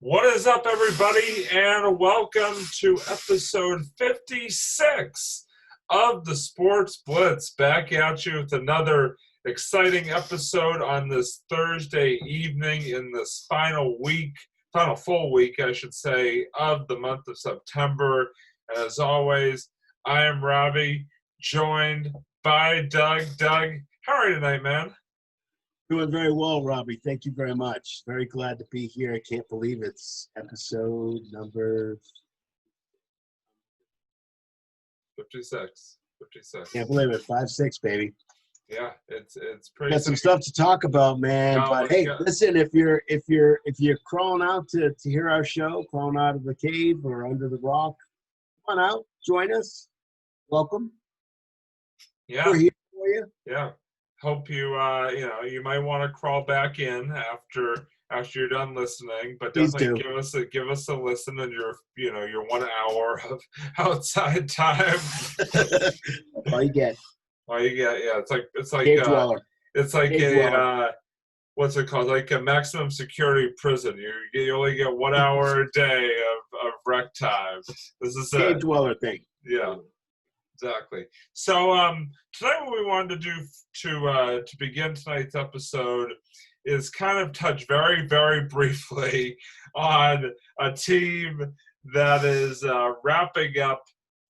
What is up, everybody, and welcome to episode 56 of the Sports Blitz. Back at you with another exciting episode on this Thursday evening in this final full week, I should say, of the month of September. As always, I am Robbie, joined by Doug. Doug, how are you tonight, man? Doing very well, Robbie. Thank you very much. Very glad to be here. I can't believe it's episode number 56. Can't believe it. 5-6, baby. Yeah, it's pretty. Got some stuff to talk about, man. No, but hey, listen, if you're crawling out to hear our show, crawling out of the cave or under the rock, come on out, join us. Welcome. Yeah, we're here for you. Yeah. Hope you you might want to crawl back in after you're done listening, but definitely give us a listen in your 1 hour of outside time. All you get. Yeah. It's like Cave dweller. It's like what's it called? Like a maximum security prison. You only get 1 hour a day of rec time. This is Cave dweller thing. Yeah. Exactly. So tonight what we wanted to do to begin tonight's episode is kind of touch very, very briefly on a team that is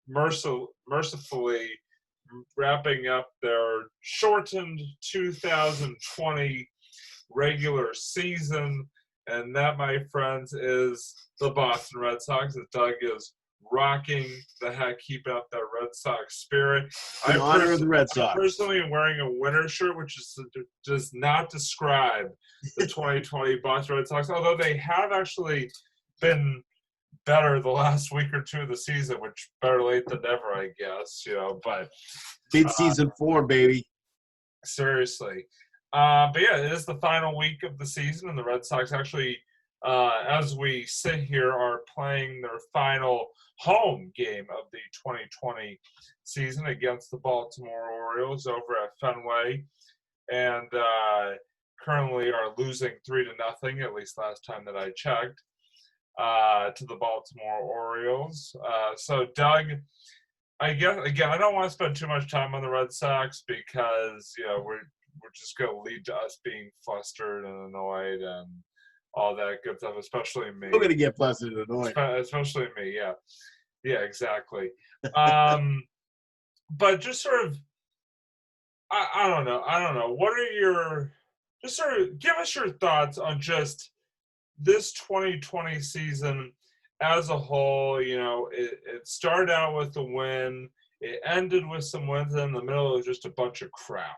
mercifully wrapping up their shortened 2020 regular season, and that, my friends, is the Boston Red Sox. That Doug is rocking the heck, keeping up that Red Sox spirit. In honor of the Red Sox. I personally am wearing a winter shirt, which does not describe the 2020 Boston Red Sox, although they have actually been better the last week or two of the season, which better late than never, I guess. But mid-season form, baby. Seriously. But yeah, it is the final week of the season, and the Red Sox actually, as we sit here, are playing their final home game of the 2020 season against the Baltimore Orioles over at Fenway, and currently are losing 3-0, at least last time that I checked, to the Baltimore Orioles. So, Doug, I guess, again, I don't want to spend too much time on the Red Sox because, we're just going to lead to us being flustered and annoyed and all that good stuff, especially me. We're going to get flustered and annoyed. Especially me, yeah. Yeah, exactly. But just sort of, I don't know. What are just sort of give us your thoughts on just this 2020 season as a whole. It started out with a win. It ended with some wins, and in the middle it was just a bunch of crap.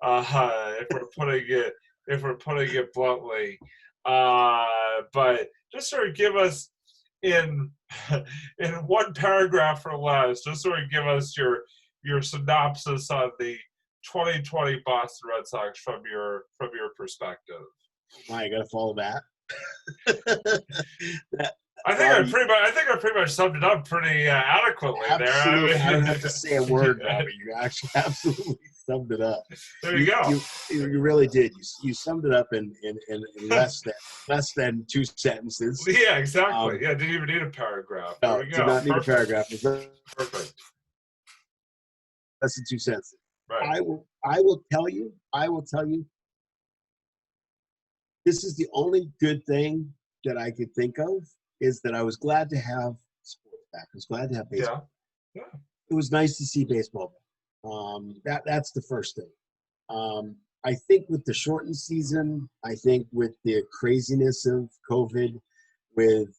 If we're putting it bluntly. But just sort of give us in one paragraph or less, just sort of give us your synopsis on the 2020 Boston Red Sox from your perspective. I gotta follow that. I think I pretty much summed it up pretty adequately absolutely. there. I don't have to say a word, Robbie. You actually absolutely summed it up. There you go. You really did. You summed it up in less than 2 sentences. Yeah, exactly. Didn't even need a paragraph. No, there we go. Did not need Perfect. a paragraph. Perfect. Less than 2 sentences. Right. I will tell you. This is the only good thing that I could think of, is that I was glad to have sports back. I was glad to have baseball. Yeah. It was nice to see baseball back. That's the first thing. I think with the shortened season, I think with the craziness of COVID, with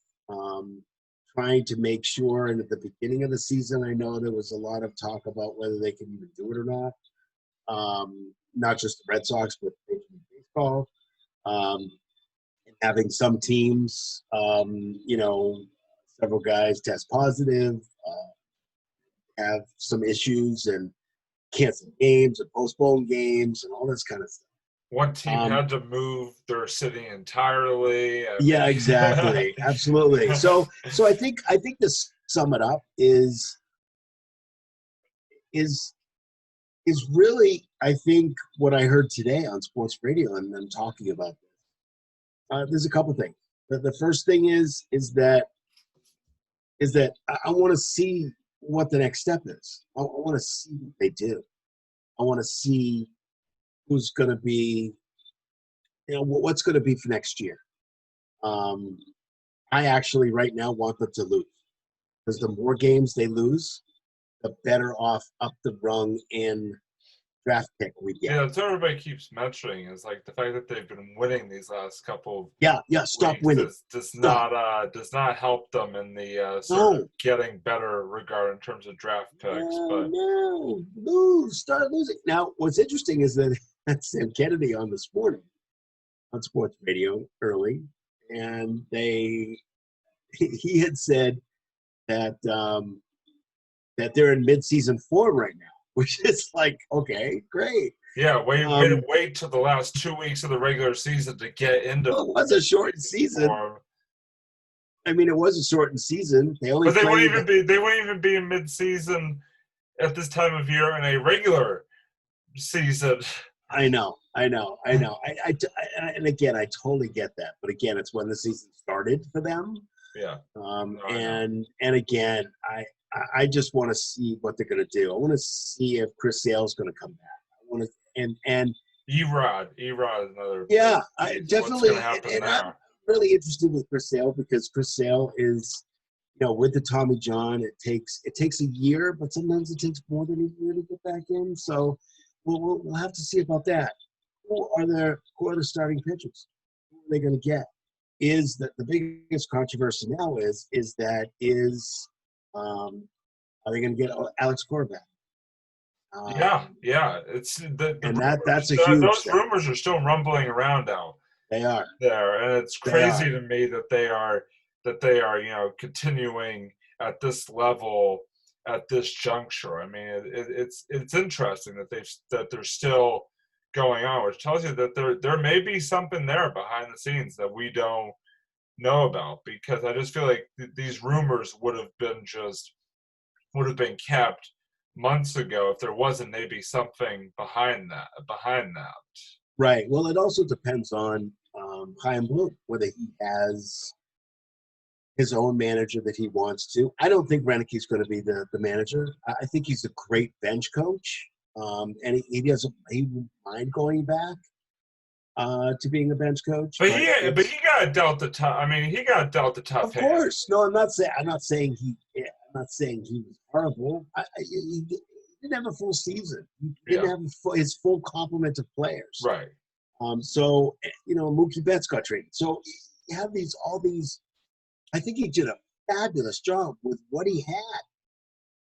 trying to make sure, and at the beginning of the season, I know there was a lot of talk about whether they could even do it or not. Not just the Red Sox, but Major League Baseball. Having some teams, several guys test positive, have some issues and cancel games and postpone games and all this kind of stuff. One team had to move their city entirely. Yeah, exactly. Absolutely. So I think to sum it up is really, I think, what I heard today on sports radio and them talking about this. There's a couple things. The first thing is that I want to see what the next step is. I want to see what they do. I want to see who's going to be, what's going to be for next year. I actually right now want them to lose, because the more games they lose, the better off up the rung in draft pick we get. Yeah, that's what everybody keeps mentioning, is like the fact that they've been winning these last couple Yeah, stop weeks winning. does Stop. not help them in the sort No. of getting better regard in terms of draft picks. But No, lose, start losing. Now, what's interesting is that Sam Kennedy on this morning on sports radio early, and he had said that that they're in mid-season form right now, which is like, okay, great. yeah, wait till the last 2 weeks of the regular season to get into. Well, it was a shortened season. Form. I mean, it was a shortened seison. They only But they wouldn't even be in mid-season at this time of year in a regular season. I know. And again, I totally get that. But again, it's when the season started for them. Yeah. And again, I just want to see what they're going to do. I want to see if Chris Sale's going to come back. I want to and Erod is another. Yeah, I definitely. What's going to happen there? I'm really interested with Chris Sale, because Chris Sale is, with the Tommy John, it takes a year, but sometimes it takes more than a year to get back in. So we'll have to see about that. Who are the starting pitchers? Who are they going to get? Is that the biggest controversy now? Are they going to get Alex Cora back? Yeah. It's that's a huge. Those rumors are still rumbling around now. They are there, and it's crazy to me that they are continuing at this level at this juncture. I mean, it's interesting that they're still going on, which tells you that there may be something there behind the scenes that we don't know about, because I just feel like these rumors would have been kept months ago if there wasn't maybe something behind that. Right. Well, it also depends on Chaim Bloom, whether he has his own manager that he wants to. I don't think Reneke's going to be the manager. I think he's a great bench coach, and he wouldn't mind going back to being a bench coach. But he got dealt the tough. I mean, he got dealt the tough. Of course, no, I'm not saying he was horrible. He didn't have a full season. He didn't have his full complement of players. Right. So Mookie Betts got traded. So you have all these. I think he did a fabulous job with what he had.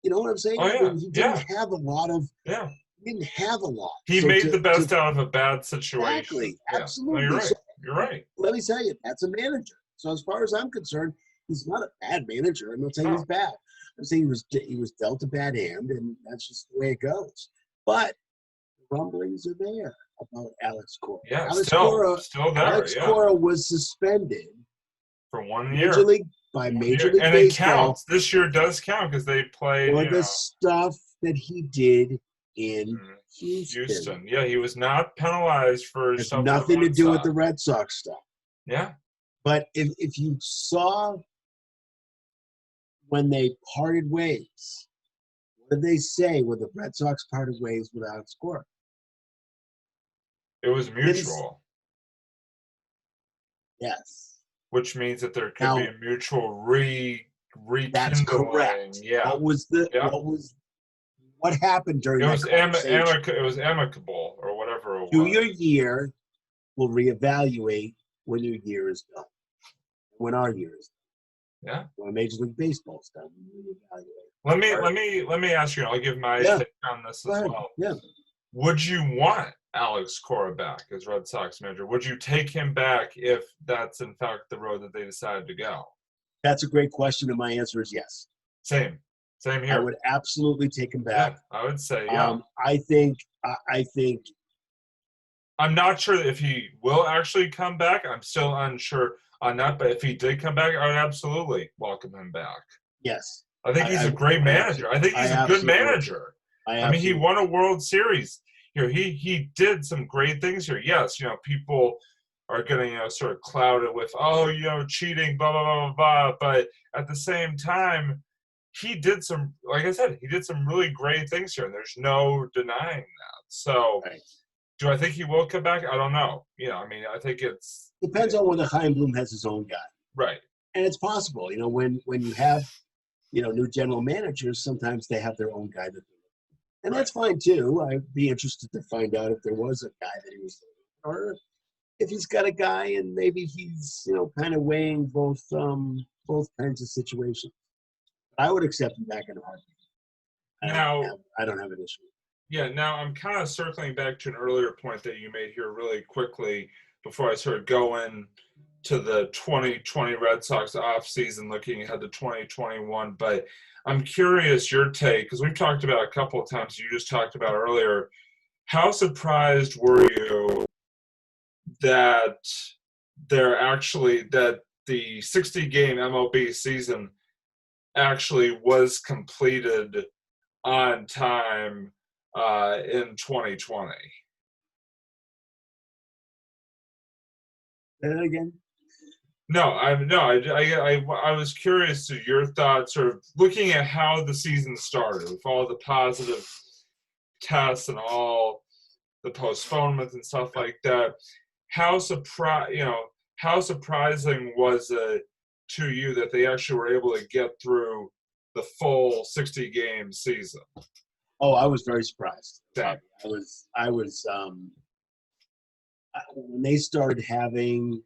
You know what I'm saying? Oh, yeah. He didn't have a lot of. Yeah. He didn't have a lot. He made the best out of a bad situation. Exactly. Absolutely. No, you're right. So, you're right. Let me tell you, that's a manager. So as far as I'm concerned, he's not a bad manager. I'm not saying he's bad. I'm saying he was dealt a bad hand, and that's just the way it goes. But the rumblings are there about Alex Cora. Yeah, Alex still there. Alex Cora was suspended for 1 year. Major League and Baseball. It counts. This year does count because they played for the stuff that he did in Houston. Yeah, he was not penalized for It's nothing to do with the Red Sox stuff. Yeah. But if you saw when they parted ways, what did they say when the Red Sox parted ways with Alex Cora? It was mutual. Yes. Which means that there could be a mutual rekindling. That's correct. Yeah. What happened during that conversation? It was amicable, or whatever it was. Do your year, we'll reevaluate when your year is done. When our year is done. Yeah. When Major League Baseball is done, we'll reevaluate. Let me ask you. I'll give my take on this as well. Yeah. Would you want Alex Cora back as Red Sox manager? Would you take him back if that's in fact the road that they decided to go? That's a great question, and my answer is yes. Same here. I would absolutely take him back. Yeah, I would say, yeah. I think. I'm not sure if he will actually come back. I'm still unsure on that. But if he did come back, I would absolutely welcome him back. Yes. I think he's a great manager. I think he's a good manager. I mean, he won a World Series here. He did some great things here. Yes, people are getting, sort of clouded with, oh, cheating, blah, blah, blah, blah, blah. But at the same time, he did some, like I said, he did some really great things here, and there's no denying that. So, Right. do I think he will come back? I don't know. I think it's Depends on whether Chaim Bloom has his own guy. right. And it's possible, when you have, new general managers, sometimes they have their own guy that and that's fine too. I'd be interested to find out if there was a guy that he was, or if he's got a guy and maybe he's, kind of weighing both kinds of situations. I would accept him back in a heartbeat. I don't have an issue. Yeah, now I'm kind of circling back to an earlier point that you made here really quickly before I sort of go in to the 2020 Red Sox offseason, looking ahead to 2021. But I'm curious your take, because we've talked about a couple of times, you just talked about earlier, how surprised were you that that the 60-game MLB season actually was completed on time in 2020? Say that again. I was curious to your thoughts, sort of looking at how the season started with all the positive tests and all the postponements and stuff like that. How surprising was it to you that they actually were able to get through the full 60-game season? Oh, I was very surprised. Same. I was when they started having.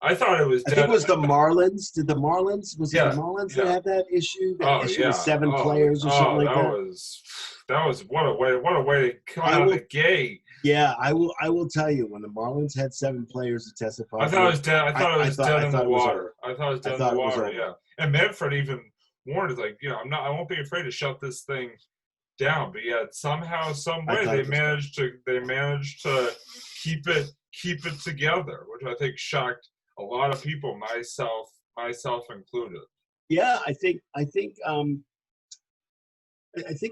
I thought it was. I think it was the Marlins. Did the Marlins? Was it the Marlins that had that issue? That issue with 7 players or something like that. That was what a way to come out of the gate. Yeah, I will tell you, when the Marlins had 7 players that tested positive, I thought it was dead. I thought it was dead in the water. I thought it was dead in the water. Yeah, and Manfred even warned us, like, I won't be afraid to shut this thing down. But yet somehow, some way, they managed to keep it together, which I think shocked a lot of people, myself included. Yeah, I think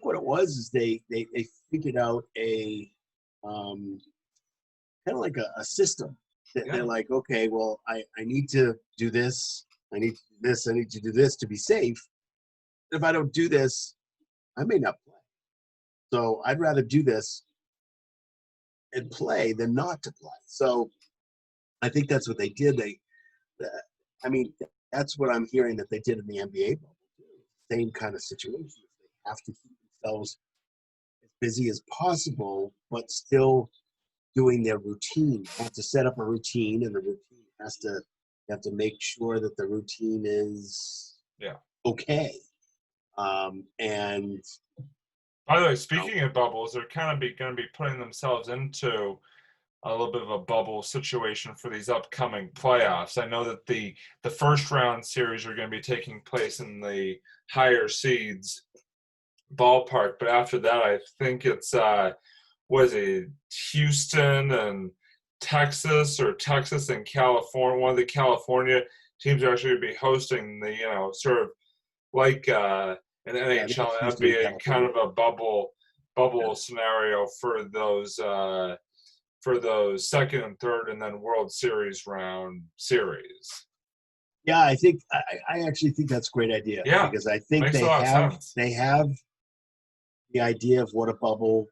what it was is they figured out a kind of like a system. They're like, okay, well, I need to do this, I need to do this, I need to do this to be safe. If I don't do this, I may not play. So I'd rather do this and play than not to play. So I think that's what they did. That's what I'm hearing that they did in the NBA bubble too. Same kind of situation. They have to keep themselves as busy as possible, but still doing their routine. They have to set up a routine, and the routine you have to make sure that the routine is okay. And by the way, speaking of bubbles, they're kind of going to be putting themselves into a little bit of a bubble situation for these upcoming playoffs. I know that the first round series are going to be taking place in the higher seeds ballpark, but after that, I think it's Houston and Texas, or Texas and California. One of the California teams are actually going to be hosting the sort of like an NHL and NBA kind of a bubble scenario for those second and third and then World Series round series. Yeah, I think I actually think that's a great idea. Yeah, because I think they have the idea of what a bubble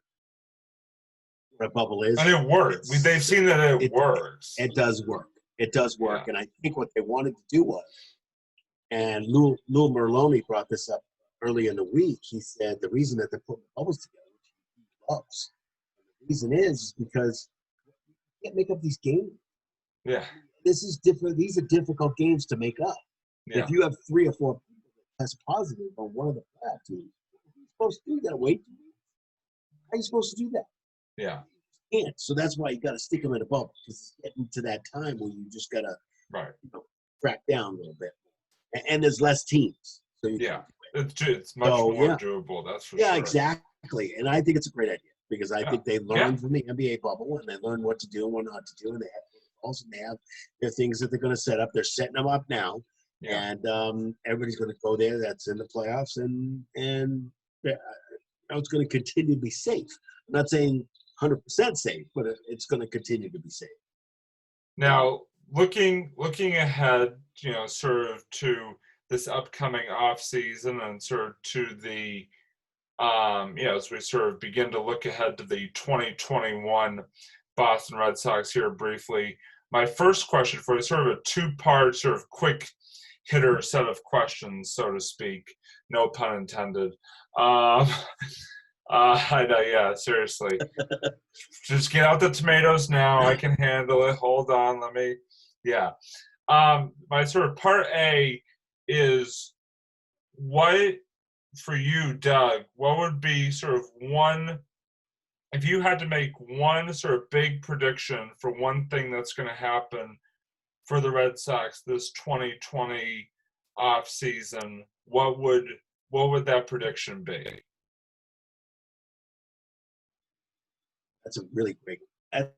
is. And it works. They've seen that it works. It does work. It does work. Yeah. And I think what they wanted to do was, and Lou Merloni brought this up early in the week. He said the reason that they're putting bubbles together, which he loves, the reason is because you can't make up these games. Yeah. This is different. These are difficult games to make up. Yeah. If you have 3 or 4 people that test positive on one of the playoff teams, you're supposed to do that. Wait. How are you supposed to do that? Yeah. You can't. So that's why you got to stick them in a bubble, because it's getting to that time where you just got to crack down a little bit. And there's less teams. So it's much more doable. That's for sure. Yeah, exactly. And I think it's a great idea, because I think they learned from the NBA bubble, and they learned what to do and what not to do, and they have protocols, and they have their things that they're going to set up. They're setting them up now, and everybody's going to go there. That's in the playoffs, and it's going to continue to be safe. I'm not saying 100% safe, but it's going to continue to be safe. Now, looking ahead, sort of to this upcoming off season and sort of to the as we sort of begin to look ahead to the 2021 Boston Red Sox here briefly. My first question for you is sort of a two-part, sort of quick hitter set of questions, so to speak. No pun intended. I know, yeah, seriously. Just get out the tomatoes now. I can handle it. Hold on, yeah. My sort of part A is what, for you, Doug, what would be sort of one, if you had to make one sort of big prediction for one thing that's going to happen for the Red Sox this 2020 off season, what would that prediction be? That's a really great. That's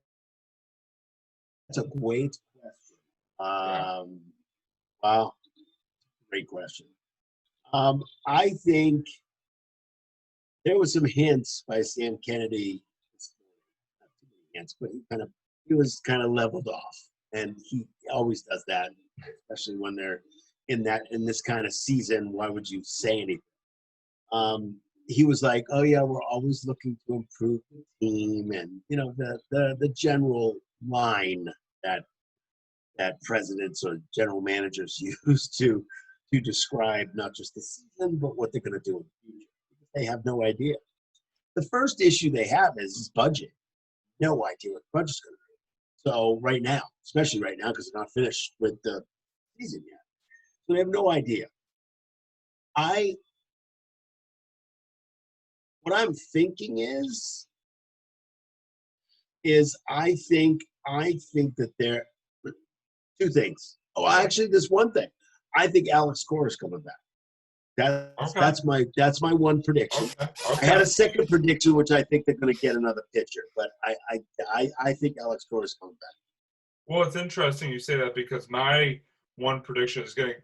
a great question. Yeah. Wow, great question. I think there was some hints by Sam Kennedy. Not too many hints, but he was kind of leveled off, and he always does that, especially when they're in this kind of season. Why would you say anything? He was like, "Oh yeah, we're always looking to improve the team," and the general line that presidents or general managers use to describe not just the season but what they're going to do in the future. They have no idea. The first issue they have is budget. No idea what the budget's going to be. So right now, especially right now, because they're not finished with the season yet, so they have no idea. What I'm thinking is I think that there are two things. Oh, actually, there's one thing. I think Alex Cora is coming back. That's my one prediction. Okay. I had a second prediction, which I think they're going to get another pitcher, but I think Alex Cora is coming back. Well, it's interesting you say that because my one prediction was going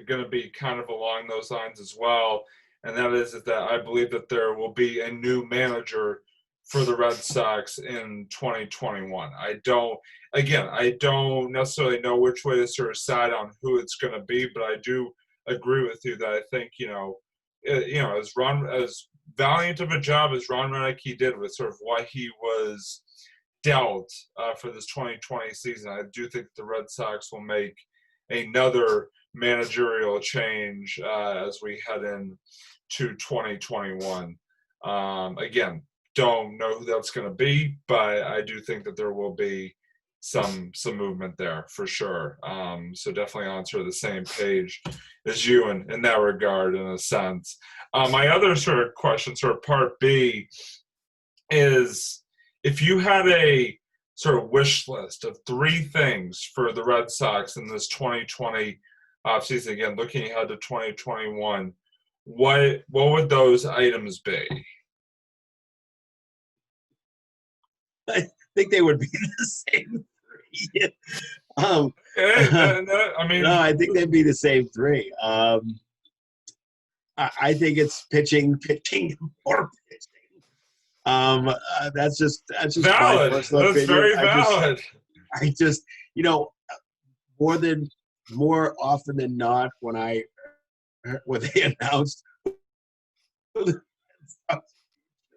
to be kind of along those lines as well, and that is that I believe that there will be a new manager for the Red Sox in 2021. I don't necessarily know which way to sort of side on who it's going to be, but I do agree with you that I think as valiant of a job as Ron Renicky did with sort of what he was dealt for this 2020 season, I do think the Red Sox will make another managerial change as we head in to 2021. Again, don't know who that's going to be, but I do think that there will be some movement there for sure. So definitely on sort of the same page as you in that regard, in a sense. My other sort of question, sort of part B, is if you had a sort of wish list of three things for the Red Sox in this 2020 offseason, again, looking ahead to 2021, what would those items be? I think they would be the same three. I mean, no, I think they'd be the same three. I think it's pitching, more pitching. That's just valid. my personal That's opinion. very valid. I just more often than not when they announced who the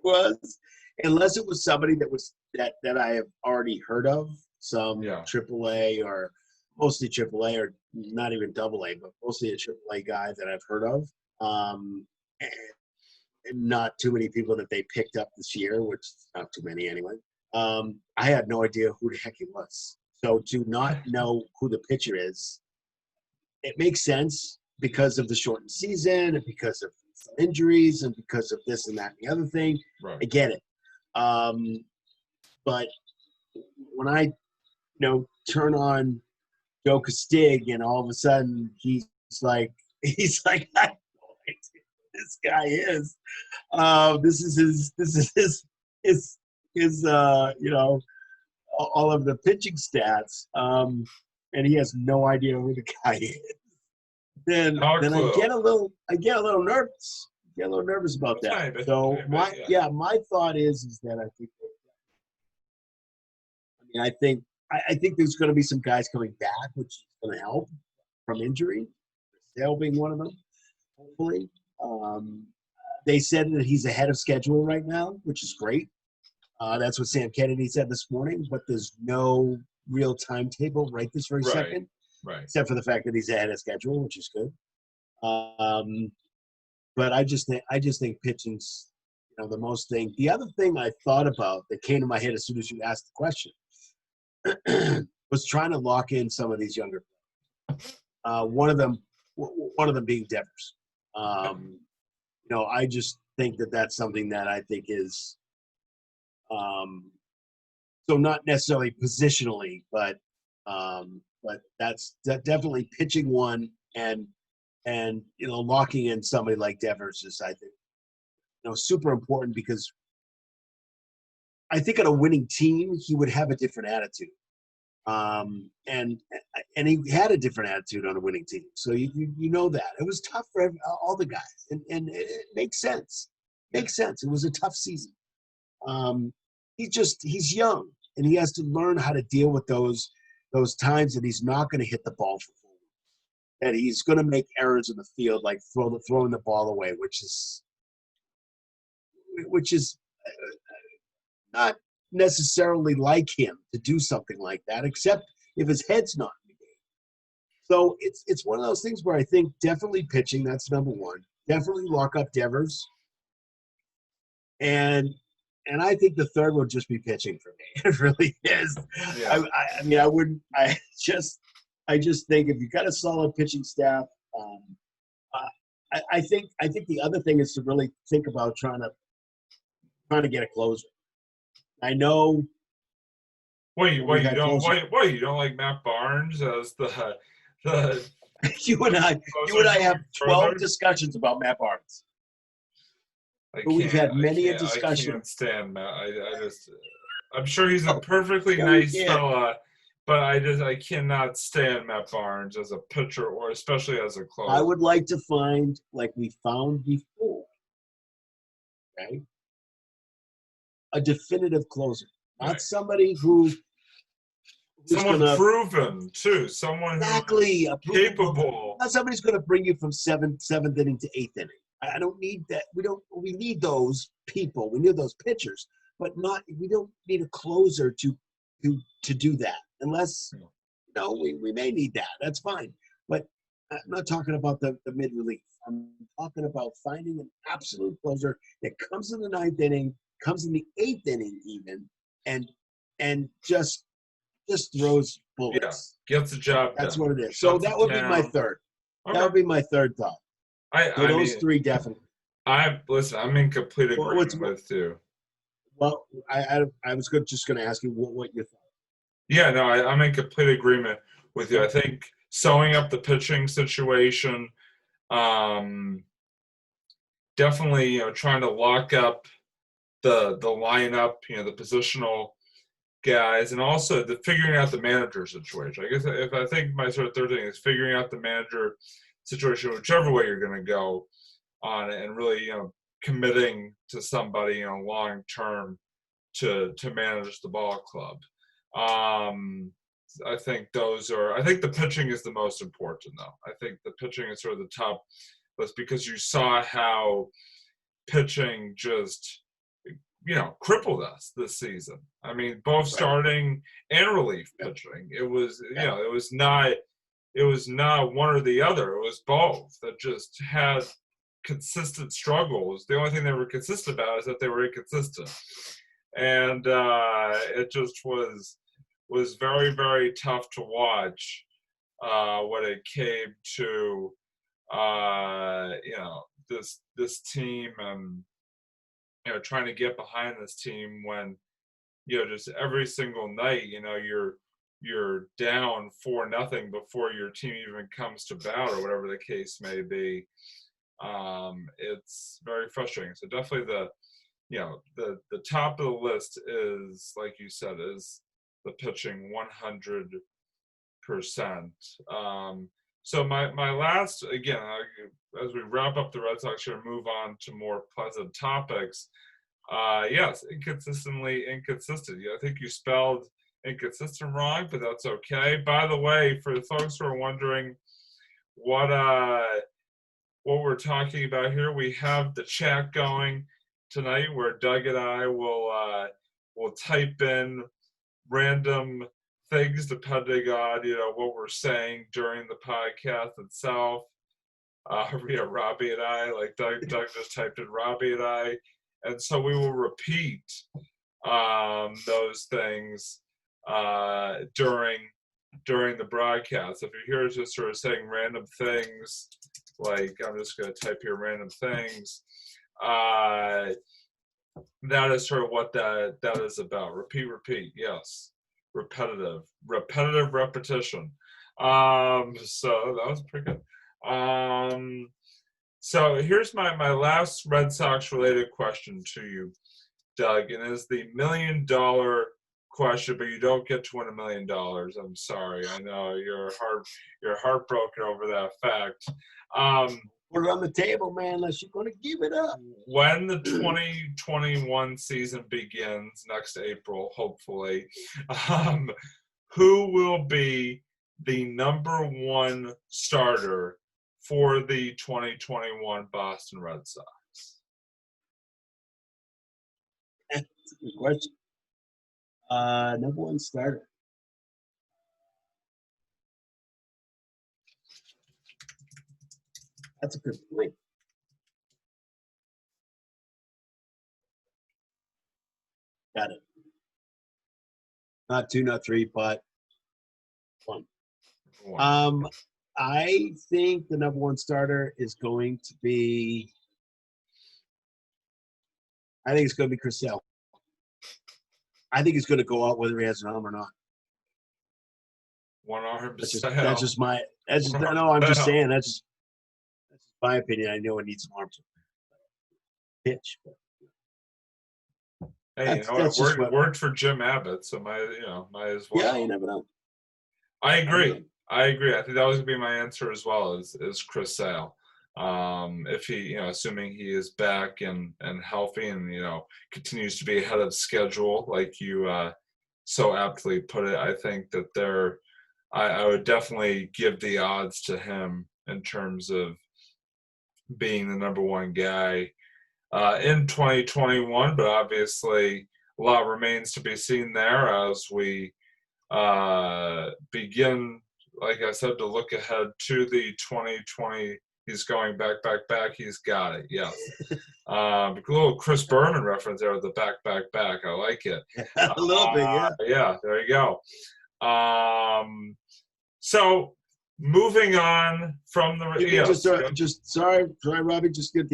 was, unless it was somebody that I have already heard of, some AAA or mostly AAA or not even AA, but mostly a AAA guy that I've heard of. And not too many people that they picked up this year, which is not too many anyway. I had no idea who the heck he was. So to not know who the pitcher is, it makes sense because of the shortened season and because of injuries and because of this and that and the other thing. Right. I get it. But when I, turn on Joe Castig and all of a sudden he's like, I have no idea who this guy is. This is his all of the pitching stats. And he has no idea who the guy is. Then I get a little nervous. Get a little nervous about that. Maybe, so maybe, my thought is that I think I think there's going to be some guys coming back, which is going to help from injury. Sale being one of them, hopefully. They said that he's ahead of schedule right now, which is great. That's what Sam Kennedy said this morning, but there's no real timetable right this very second, except for the fact that he's ahead of schedule, which is good. But I just think pitching's the most thing. The other thing I thought about that came to my head as soon as you asked the question was trying to lock in some of these younger players. One of them being Devers. I just think that that's something that I think is so not necessarily positionally, but that's definitely pitching one and locking in somebody like Devers is, I think, super important, because I think on a winning team he would have a different attitude. And he had a different attitude on a winning team. So you know that. It was tough for all the guys. And it makes sense. Makes sense. It was a tough season. He's young, and he has to learn how to deal with those times that he's not going to hit the ball for full, that he's going to make errors in the field, like throwing the ball away, which is not necessarily like him to do something like that, except if his head's not in the game. So it's one of those things where I think definitely pitching, that's number one. Definitely lock up Devers. And I think the third will just be pitching for me. It really is. Yeah. I just think if you've got a solid pitching staff, I think the other thing is to really think about trying to get a closer. I know. You don't like Matt Barnes as the you and I have 12 discussions about Matt Barnes. We've had many a discussion. I can't stand Matt. I'm sure he's a perfectly nice fella, but I cannot stand Matt Barnes as a pitcher, or especially as a closer. I would like to find, like we found before, okay, a definitive closer, not somebody who's proven too, someone exactly capable. Not somebody's going to bring you from seventh inning to eighth inning. I don't need that. We need those people. We need those pitchers, but we don't need a closer to do that, unless we may need that. That's fine. But I'm not talking about the mid relief. I'm talking about finding an absolute closer that comes in the ninth inning, comes in the eighth inning even, and just throws bullets. Yeah, gets the job done. That's what it is. So that would be my third. Okay. That would be my third thought. Those three definitely. I'm in complete agreement with you. Well, I was just going to ask you what you thought. Yeah, no, I'm in complete agreement with you. I think sewing up the pitching situation, definitely, trying to lock up the lineup, the positional guys, and also the figuring out the manager situation. I guess if I think my sort of third thing is figuring out the manager situation, whichever way you're going to go on it, and really, committing to somebody, long term to manage the ball club. I think the pitching is the most important, though. I think the pitching is sort of the top list, because you saw how pitching just, crippled us this season. I mean, both starting and relief pitching. It was, it was not one or the other. It was both that just had consistent struggles. The only thing they were consistent about is that they were inconsistent. And it just was very, very tough to watch when it came to, this team, and, trying to get behind this team when, just every single night, you're down 4-0 before your team even comes to bat, or whatever the case may be. It's very frustrating. So definitely the top of the list is, like you said, is the pitching 100%. So my last, again, as we wrap up the Red Sox here and move on to more pleasant topics, yes, inconsistently inconsistent. I think you spelled inconsistent wrong, but that's okay. By the way, for the folks who are wondering what we're talking about here, we have the chat going tonight where Doug and I will type in random things depending on what we're saying during the podcast itself. Robbie and I, like Doug just typed in Robbie and I, and so we will repeat those things during the broadcast. If you hear us just sort of saying random things, like I'm just going to type here random things, that is sort of what that is about. Repeat, yes. Repetitive repetition. So that was pretty good. So here's my last Red Sox related question to you, Doug, and it's the $1 million question, but you don't get to win $1 million. I'm sorry. I know you're heartbroken over that fact. Put it on the table, man, unless you're going to give it up. When the 2021 season begins next April, hopefully, who will be the number one starter for the 2021 Boston Red Sox? That's a good question. Number one starter. That's a good point. Got it. Not two, not three, but one. I think the number one starter is going to be. I think it's going to be Chris Sale. I think he's going to go out whether he has an arm or not. One arm. That's just my. That's just no. I'm just saying that's my opinion. I know it needs some arms. Pitch. But hey, it worked for Jim Abbott, so might as well. Yeah, you never know. I agree. I think that was gonna be my answer as well. Is Chris Sale. If he, assuming he is back and healthy and continues to be ahead of schedule, like you so aptly put it, I think that I would definitely give the odds to him in terms of being the number one guy in 2021. But obviously, a lot remains to be seen there as we begin, like I said, to look ahead to the 2020. He's going back. He's got it. Yes. A little Chris Berman reference there with the back. I like it. A little bit, yeah. Yeah, there you go. So moving on from the sorry, Robbie. Just get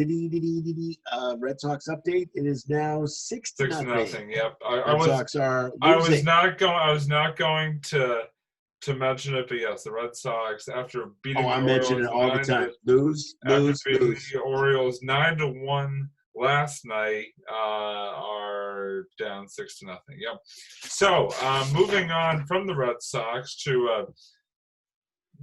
Red Sox update. It is now 6-0. Yep. Red Sox are losing. I was not going to mention it, but yes, the Red Sox, after beating the Orioles, mention it all the time. Lose. The Orioles 9-1 last night, are down 6-0. Yep. So moving on from the Red Sox to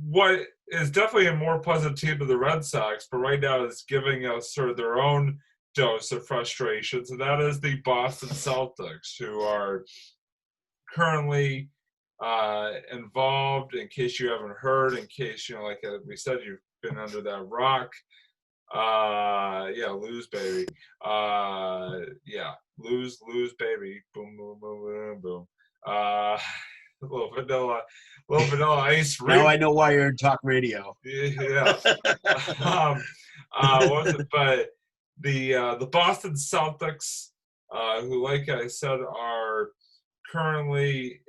what is definitely a more pleasant team to the Red Sox, but right now is giving us sort of their own dose of frustration. So that is the Boston Celtics, who are currently involved, in case you haven't heard, in case, like we said, you've been under that rock. Lose, baby. Lose, baby. Boom, boom, boom, boom, boom. A little vanilla ice. Now I know why you're in talk radio. Yeah. What was it? But the Boston Celtics, who, like I said, are currently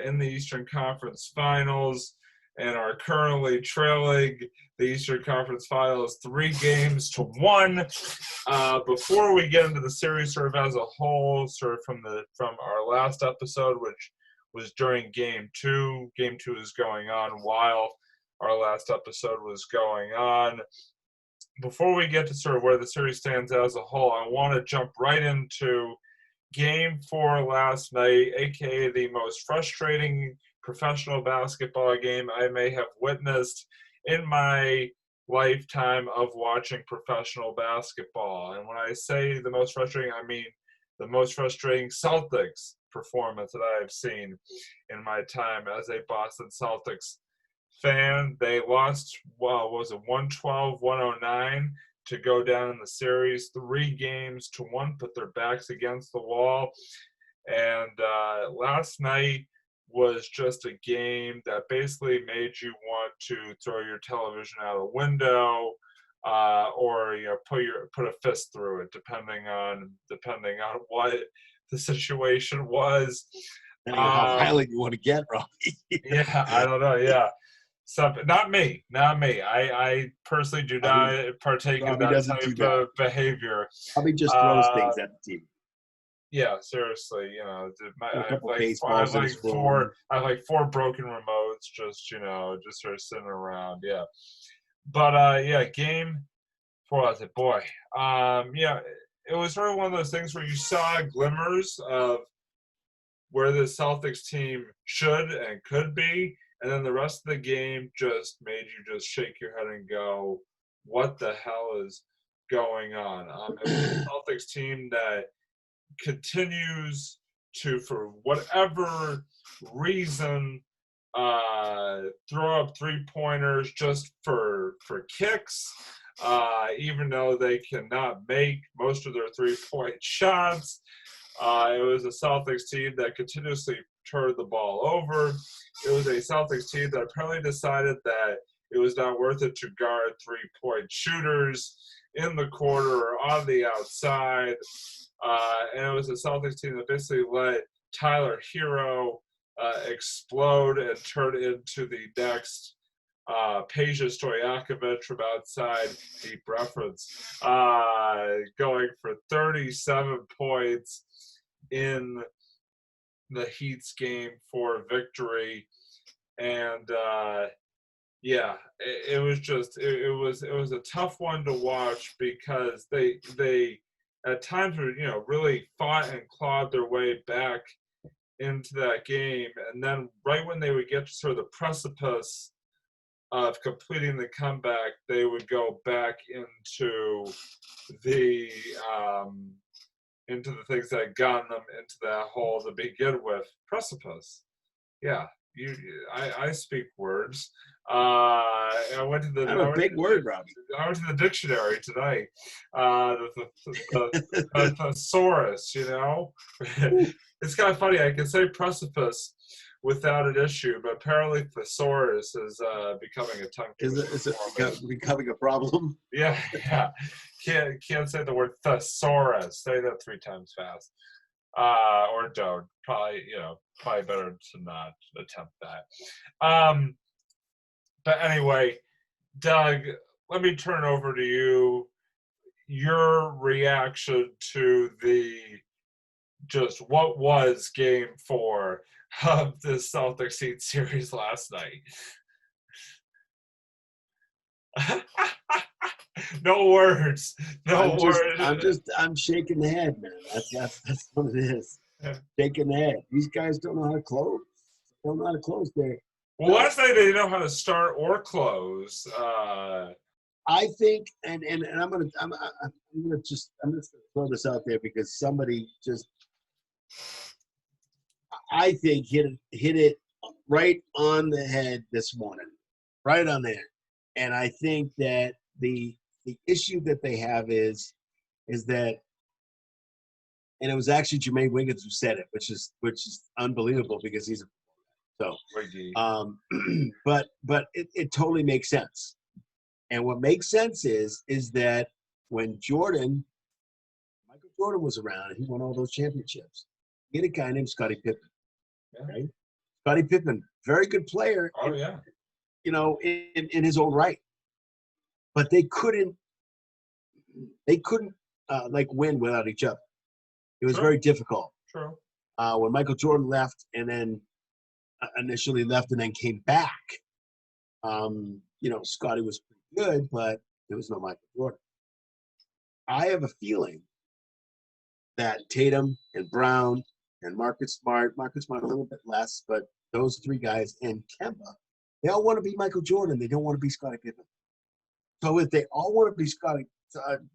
in the Eastern Conference Finals and are currently trailing the Eastern Conference Finals 3-1. Before we get into the series sort of as a whole, sort of from our last episode, which was during Game 2. Game 2 is going on while our last episode was going on. Before we get to sort of where the series stands as a whole, I want to jump right into Game 4 last night, aka the most frustrating professional basketball game I may have witnessed in my lifetime of watching professional basketball. And when I say the most frustrating, I mean the most frustrating Celtics performance that I have seen in my time as a Boston Celtics fan. They lost, well, what was it, 112-109 to go down in the series, 3-1, put their backs against the wall. And last night was just a game that basically made you want to throw your television out a window, or put a fist through it, depending on what the situation was. Depending on how violent you want to get, Robbie. Yeah, I don't know. Yeah, not me. I personally do not partake in that type of behavior. Robbie just throws things at the team. Yeah, seriously, I have like four broken remotes, just sort of sitting around. Yeah, but game 4. I was like, boy, it was sort of one of those things where you saw glimmers of where the Celtics team should and could be, and then the rest of the game just made you just shake your head and go, what the hell is going on? It was a Celtics team that continues to, for whatever reason, throw up 3-pointers just for kicks, even though they cannot make most of their 3-point shots. It was a Celtics team that continuously turned the ball over. It was a Celtics team that apparently decided that it was not worth it to guard 3-point shooters in the corner or on the outside. And it was a Celtics team that basically let Tyler Hero explode and turn into the next Peja Stojakovic from outside, deep reference, going for 37 points in the Heat's game for victory. And it was a tough one to watch, because they at times were really fought and clawed their way back into that game, and then right when they would get to sort of the precipice of completing the comeback, they would go back into the things that got them into that hole to begin with. Precipice. Yeah, I speak words. I went to the big word, Robbie. I went to the dictionary tonight. The thesaurus, it's kind of funny. I can say precipice without an issue, but apparently thesaurus is becoming a tongue twister. Is it becoming a problem? Yeah. Can't say the word thesaurus. Say that 3 times fast. Or don't. Probably better to not attempt that. But anyway, Doug, let me turn over to you. Your reaction to what was game 4 of the Celtics Heat series last night. No words. I'm shaking the head, man. That's what it is. Shaking the head. These guys don't know how to close. Don't know how to close there. Well, last night they didn't know how to start or close. I think, and I'm gonna throw this out there, because somebody just, I think, hit it right on the head this morning, right on there. And I think that the issue that they have is that, and it was actually Jermaine Wiggins who said it, which is unbelievable, because he's but it totally makes sense. And what makes sense is that when Michael Jordan was around and he won all those championships, he had a guy named Scottie Pippen. Yeah. Right? Scottie Pippen, very good player. Oh, yeah. In his own right. But they couldn't win without each other. It was very difficult. True. When Michael Jordan left, and then initially left and then came back, Scottie was pretty good, but there was no Michael Jordan. I have a feeling that Tatum and Brown and Marcus Smart a little bit less, but those 3 guys, and Kemba, they all want to be Michael Jordan. They don't want to be Scottie Pippen. So if they all want to be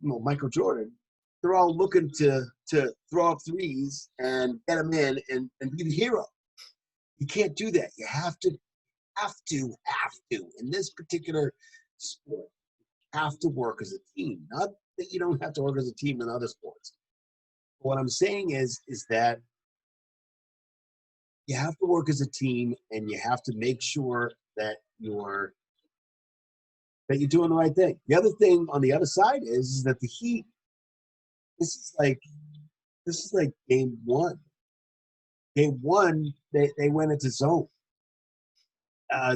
Michael Jordan, they're all looking to throw up threes and get them in and be the hero. You can't do that. You have to. In this particular sport, have to work as a team. Not that you don't have to work as a team in other sports. But what I'm saying is that you have to work as a team, and you have to make sure that you're doing the right thing. The other thing on the other side is that the Heat. This is like game one. Game one, they went into zone.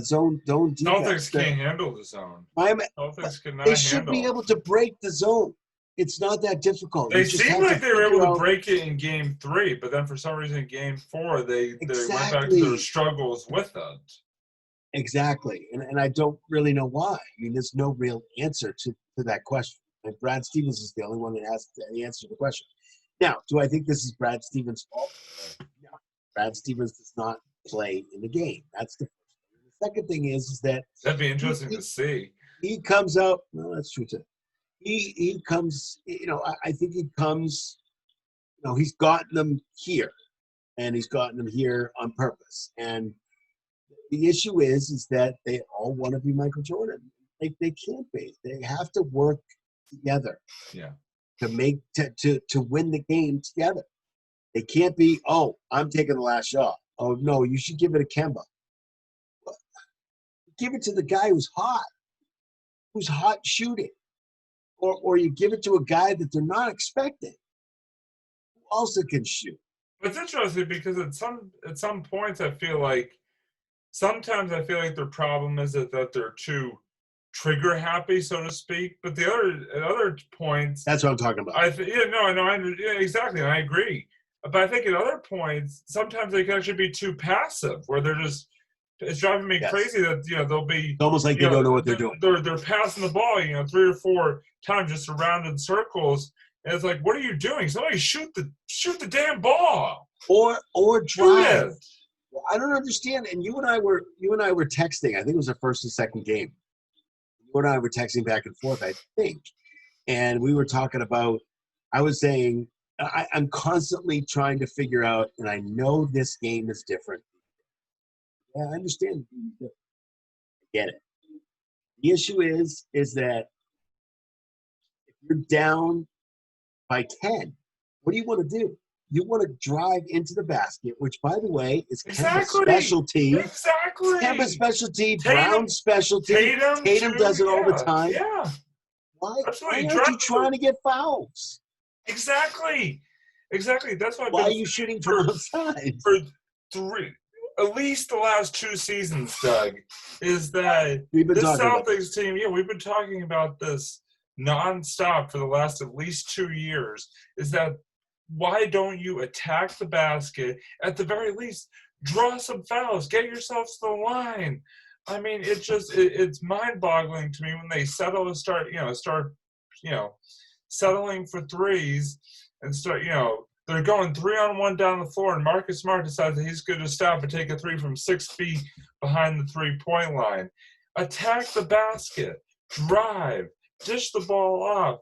Zone defense. Celtics can't handle the zone. Miami, Celtics cannot they should be handle. able to break the zone. It's not that difficult. They You just seemed have like to they were figure able to out- break it in game 3, but then for some reason in game 4 they went back to Exactly. their struggles with it. Exactly. And I don't really know why. I mean, there's no real answer to that question. And Brad Stevens is the only one that has the answer to the question. Now, do I think this is Brad Stevens' fault? No. Brad Stevens does not play in the game. That's the first thing. The second thing is that That'd be interesting to see. he comes out. No, that's true too. He comes. I think he comes. He's gotten them here, and he's gotten them here on purpose. And the issue is that they all want to be Michael Jordan. They can't be. They have to work together. Yeah. To win the game together. They can't be, oh, I'm taking the last shot. Oh, no, you should give it to Kemba. Give it to the guy who's hot shooting. Or you give it to a guy that they're not expecting, who also can shoot. It's interesting because at some points sometimes I feel like their problem is that they're too trigger happy, so to speak. But at other points, that's what I'm talking about. Exactly, and I agree. But I think at other points, sometimes they can actually be too passive, where they're just. It's driving me crazy that they'll be. It's almost like they don't know what they're doing. They're passing the ball, 3 or 4 times just around in circles, and it's like, what are you doing? Somebody shoot the damn ball. Or drive. Well, I don't understand. And you and I were texting. I think it was the first and second game. You and I were texting back and forth, I think. And we were talking about, I was saying, I'm constantly trying to figure out, and I know this game is different. Yeah, I understand. I get it. The issue is that if you're down by 10, what do you want to do? You want to drive into the basket, which, by the way, is Kemba's specialty. Exactly. Kemba's specialty, Brown's specialty. Tatum does it all the time. Yeah. Why aren't you trying to get fouls? Exactly. That's why are you shooting from outside? For at least the last 2 seasons, Doug, is that this Celtics team, we've been talking about this nonstop for the last at least 2 years, is that why don't you attack the basket? At the very least, draw some fouls. Get yourselves to the line. I mean, it's mind-boggling to me when they start settling for threes and start, they're going 3-on-1 down the floor, and Marcus Smart decides that he's going to stop and take a 3 from 6 feet behind the 3-point line. Attack the basket. Drive. Dish the ball off.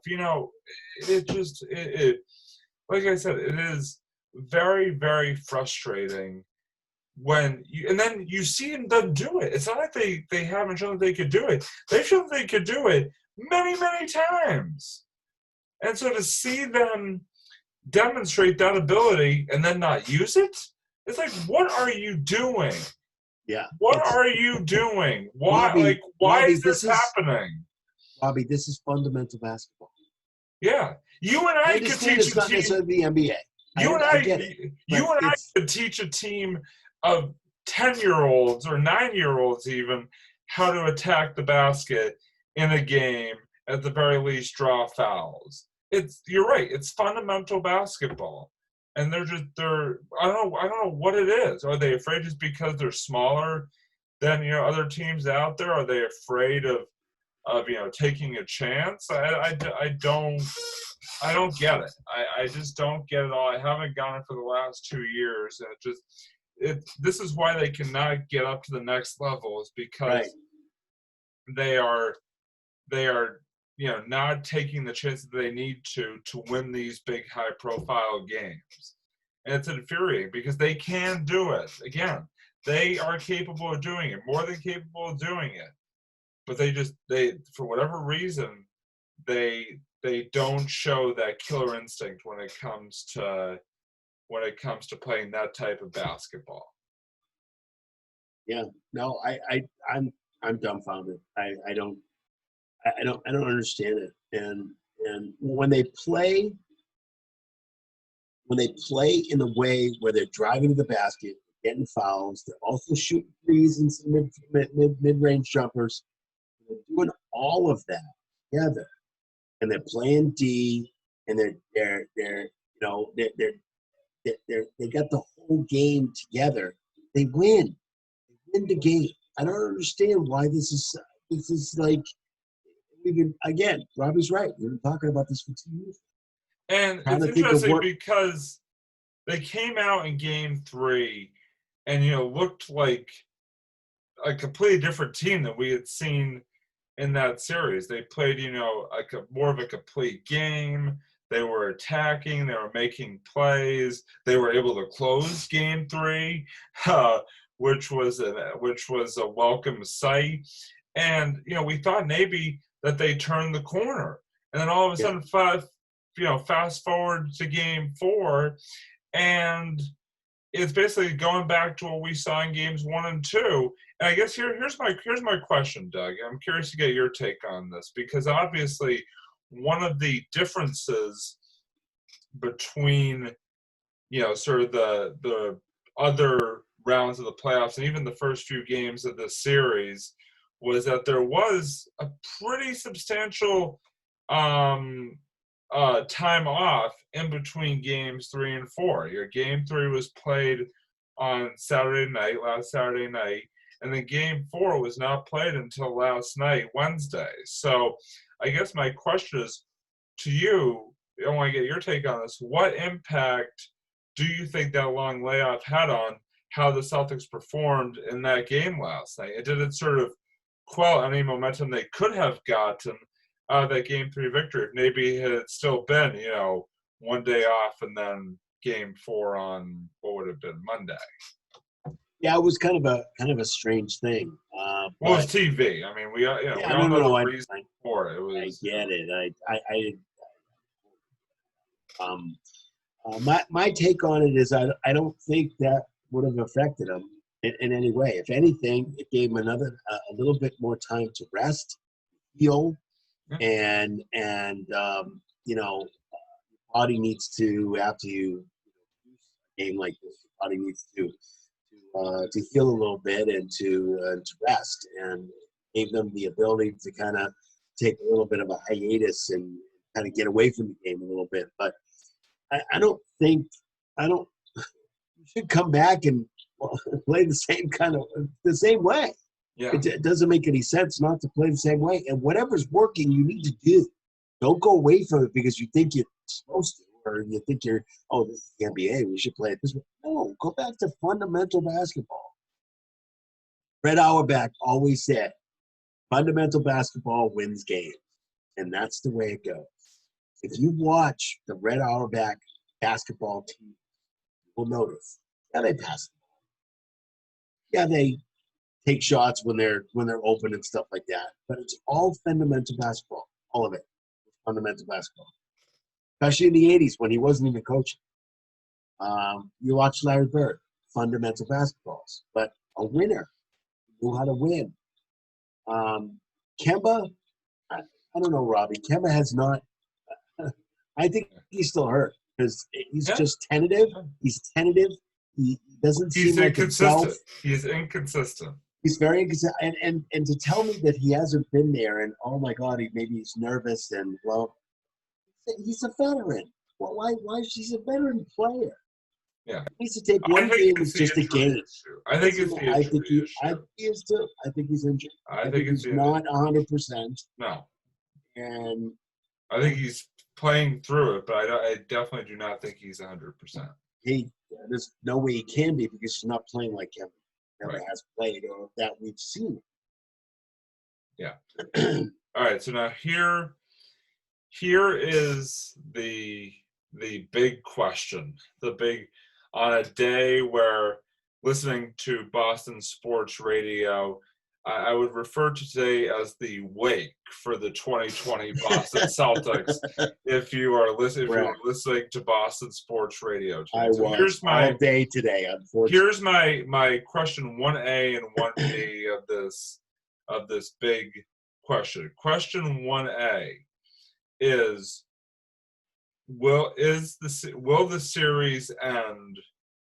Like I said, it is very, very frustrating when you see them do it. It's not like they haven't shown that they could do it. They've shown that they could do it many, many times. And so to see them demonstrate that ability and then not use it, it's like, what are you doing? Yeah. What are you doing? Why? Why is this happening? Bobby, this is fundamental basketball. Yeah. You and I could teach it's not necessarily the NBA. You and I could teach a team of 10-year-olds or 9-year-olds even how to attack the basket in a game, at the very least draw fouls. You're right, it's fundamental basketball. And I don't know what it is. Are they afraid just because they're smaller than other teams out there? Are they afraid of taking a chance? I don't get it. I just don't get it all. I haven't gotten it for the last 2 years. And this is why they cannot get up to the next level, is because they are not taking the chances that they need to win these big high-profile games. And it's infuriating because they can do it. Again, they are capable of doing it, more than capable of doing it. But they for whatever reason, they don't show that killer instinct when it comes to playing that type of basketball. Yeah, no, I'm dumbfounded. I don't understand it. And when they play in the way where they're driving to the basket, getting fouls, they're also shooting threes and some mid-range jumpers. They're doing all of that together, and they're playing D, and they got the whole game together. They win. They win the game. I don't understand why this is like. Again, Robbie's right. We've been talking about this for 2 years. And it's interesting because they came out in game 3 and, looked like a completely different team than we had seen in that series. They played, more of a complete game. They were attacking. They were making plays. They were able to close game 3, which was a welcome sight. And, we thought maybe that they turned the corner. And then all of a sudden, fast forward to game 4, and it's basically going back to what we saw in games 1 and 2. And I guess here's my question, Doug. I'm curious to get your take on this, because obviously one of the differences between sort of the other rounds of the playoffs and even the first few games of this series was that there was a pretty substantial time off in between games 3 and 4. Your game 3 was played on last Saturday night, and then game 4 was not played until last night, Wednesday. So I guess my question is to you, I want to get your take on this. What impact do you think that long layoff had on how the Celtics performed in that game last night? Did it sort of quell any momentum they could have gotten out of that game 3 victory if maybe it had still been, one day off and then game 4 on what would have been Monday? Yeah, it was kind of a strange thing. Well, it's TV. I mean, we all know the reason for it. I get it. My take on it is I don't think that would have affected them in any way. If anything, it gave them a little bit more time to rest, heal, and body needs to, after you a game like this, your body needs to heal a little bit and to rest, and gave them the ability to kind of take a little bit of a hiatus and kind of get away from the game a little bit. But I don't think you should come back and play the same way. Yeah. It doesn't make any sense not to play the same way. And whatever's working, you need to do. Don't go away from it because you think you're supposed to, or you think this is the NBA, we should play it this way. No, go back to fundamental basketball. Fred Auerbach always said, fundamental basketball wins games. And that's the way it goes. If you watch the Red Auerbach basketball team, you will notice, they pass the ball. Yeah, they take shots when they're open and stuff like that. But it's all fundamental basketball. All of it. It's fundamental basketball. Especially in the 80s when he wasn't even coaching. You watch Larry Bird, fundamental basketballs. But a winner knew how to win. Kemba, I don't know, Robbie. Kemba has not – I think he's still hurt because he's just tentative. He's tentative. He doesn't seem like himself. He's inconsistent. He's very inconsistent. And to tell me that he hasn't been there and, oh, my God, maybe he's nervous and, well, he's a veteran. Well, why is he a veteran player? Yeah. He needs to take one game as just a game. I think it's the injury issue. I think he is too. I think he's injured. I think he's not 100%. No. And I think he's playing through it, but I definitely do not think he's 100%. There's no way he can be because he's not playing like Kevin never has played or that we've seen. Yeah. All right. So now here here is the big question. On a day where listening to Boston sports radio, I would refer to today as the wake for the 2020 Boston Celtics. If you are listening to Boston sports radio today, I was all day today. Unfortunately, here's my question 1A and 1B of this big question. Question 1A is will the series end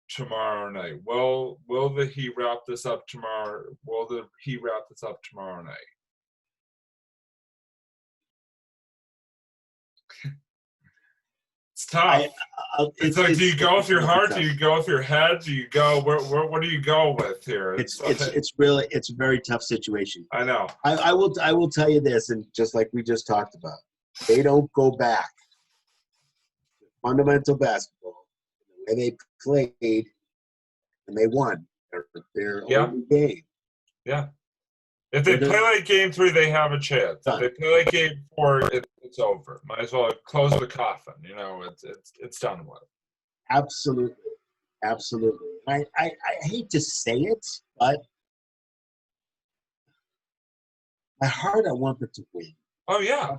tomorrow night? Will the Heat wrap this up tomorrow? Will the Heat wrap this up tomorrow night? It's tough. It's like, do you go with your heart? Do you go with your head? Do you go what do you go with here? It's a very tough situation. I know. I will tell you this, and just like we just talked about, they don't go back to fundamental basketball, the way they played, and they won their only game. Yeah. If they play like game 3, they have a chance. If they play like game 4, it's over. Might as well close the coffin. It's done with. Absolutely. I hate to say it, but my heart, I want them to win. Oh yeah.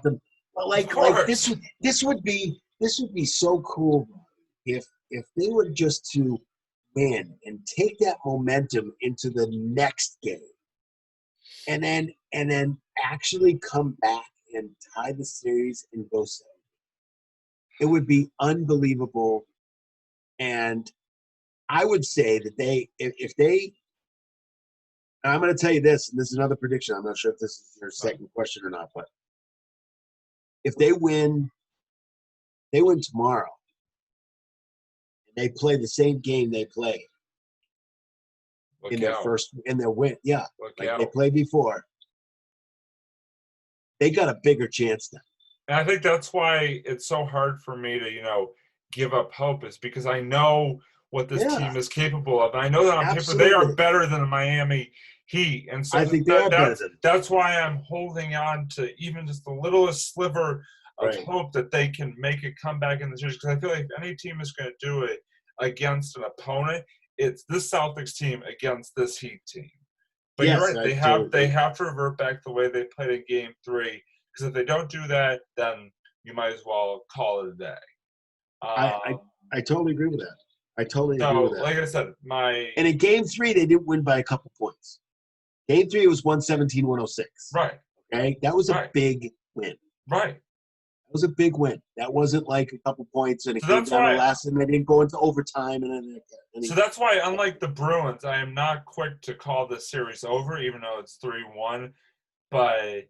But like this would be so cool if they were just to win and take that momentum into the next game. And then actually come back and tie the series and go 7. It would be unbelievable. And I would say that if they, and I'm going to tell you this, and this is another prediction. I'm not sure if this is your second question or not, but if they win tomorrow, and they play the same game they played in their win. Yeah, they played before. They got a bigger chance now. And I think that's why it's so hard for me to, give up hope, is because I know what this team is capable of. And I know that on paper they are better than the Miami Heat. And so I think they are better than. That's why I'm holding on to even just the littlest sliver of hope that they can make a comeback in the series. Because I feel like if any team is going to do it against an opponent, it's this Celtics team against this Heat team. But you're right. They have to revert back the way they played in Game 3. Because if they don't do that, then you might as well call it a day. I totally agree with that. I totally agree with that. Like I said, and in Game 3, they didn't win by a couple points. Game 3 was 117-106. Right. Okay, that was a big win. Right. That was a big win. That wasn't like a couple points and it came down to last, and they didn't go into overtime. So that's why, unlike the Bruins, I am not quick to call this series over, even though it's 3-1. But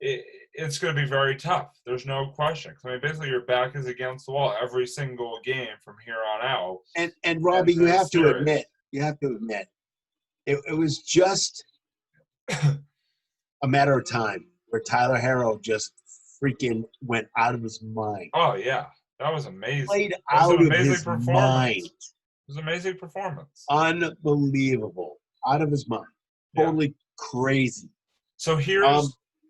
it's going to be very tough. There's no question. I mean, basically, your back is against the wall every single game from here on out. And Robbie, you have to admit, it was just a matter of time where Tyler Herro just freaking went out of his mind. Oh yeah, that was amazing. Played out of his mind. It was an amazing performance. Unbelievable. Out of his mind. Totally crazy. So here's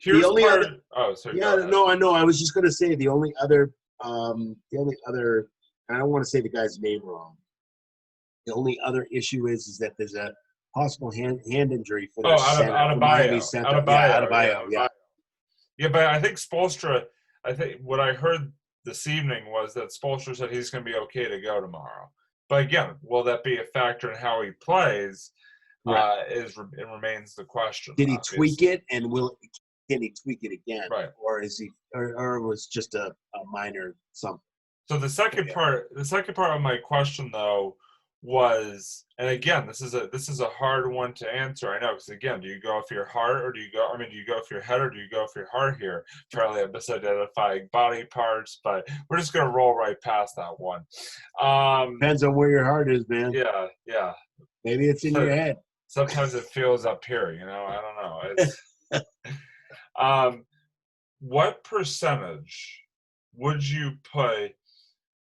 the only part, other. Oh, sorry. Yeah, no, I know. I was just going to say the only other. And I don't want to say the guy's name wrong. The only other issue is that there's a possible hand injury for their center. Adebayo. Yeah, but I think Spoelstra. I think what I heard this evening was that Spoelstra said he's going to be okay to go tomorrow. But again, will that be a factor in how he plays? It remains the question. Did he tweak it, and can he tweak it again? Right. Or is he, or was just a minor something? So the second part of my question though was, and again, this is a hard one to answer. I know, because again, do you go for your heart or do you go for your head or do you go for your heart here? Charlie, I'm misidentifying body parts, but we're just gonna roll right past that one. Depends on where your heart is, man. Yeah. Maybe it's in your head. Sometimes it feels up here, I don't know. What percentage would you put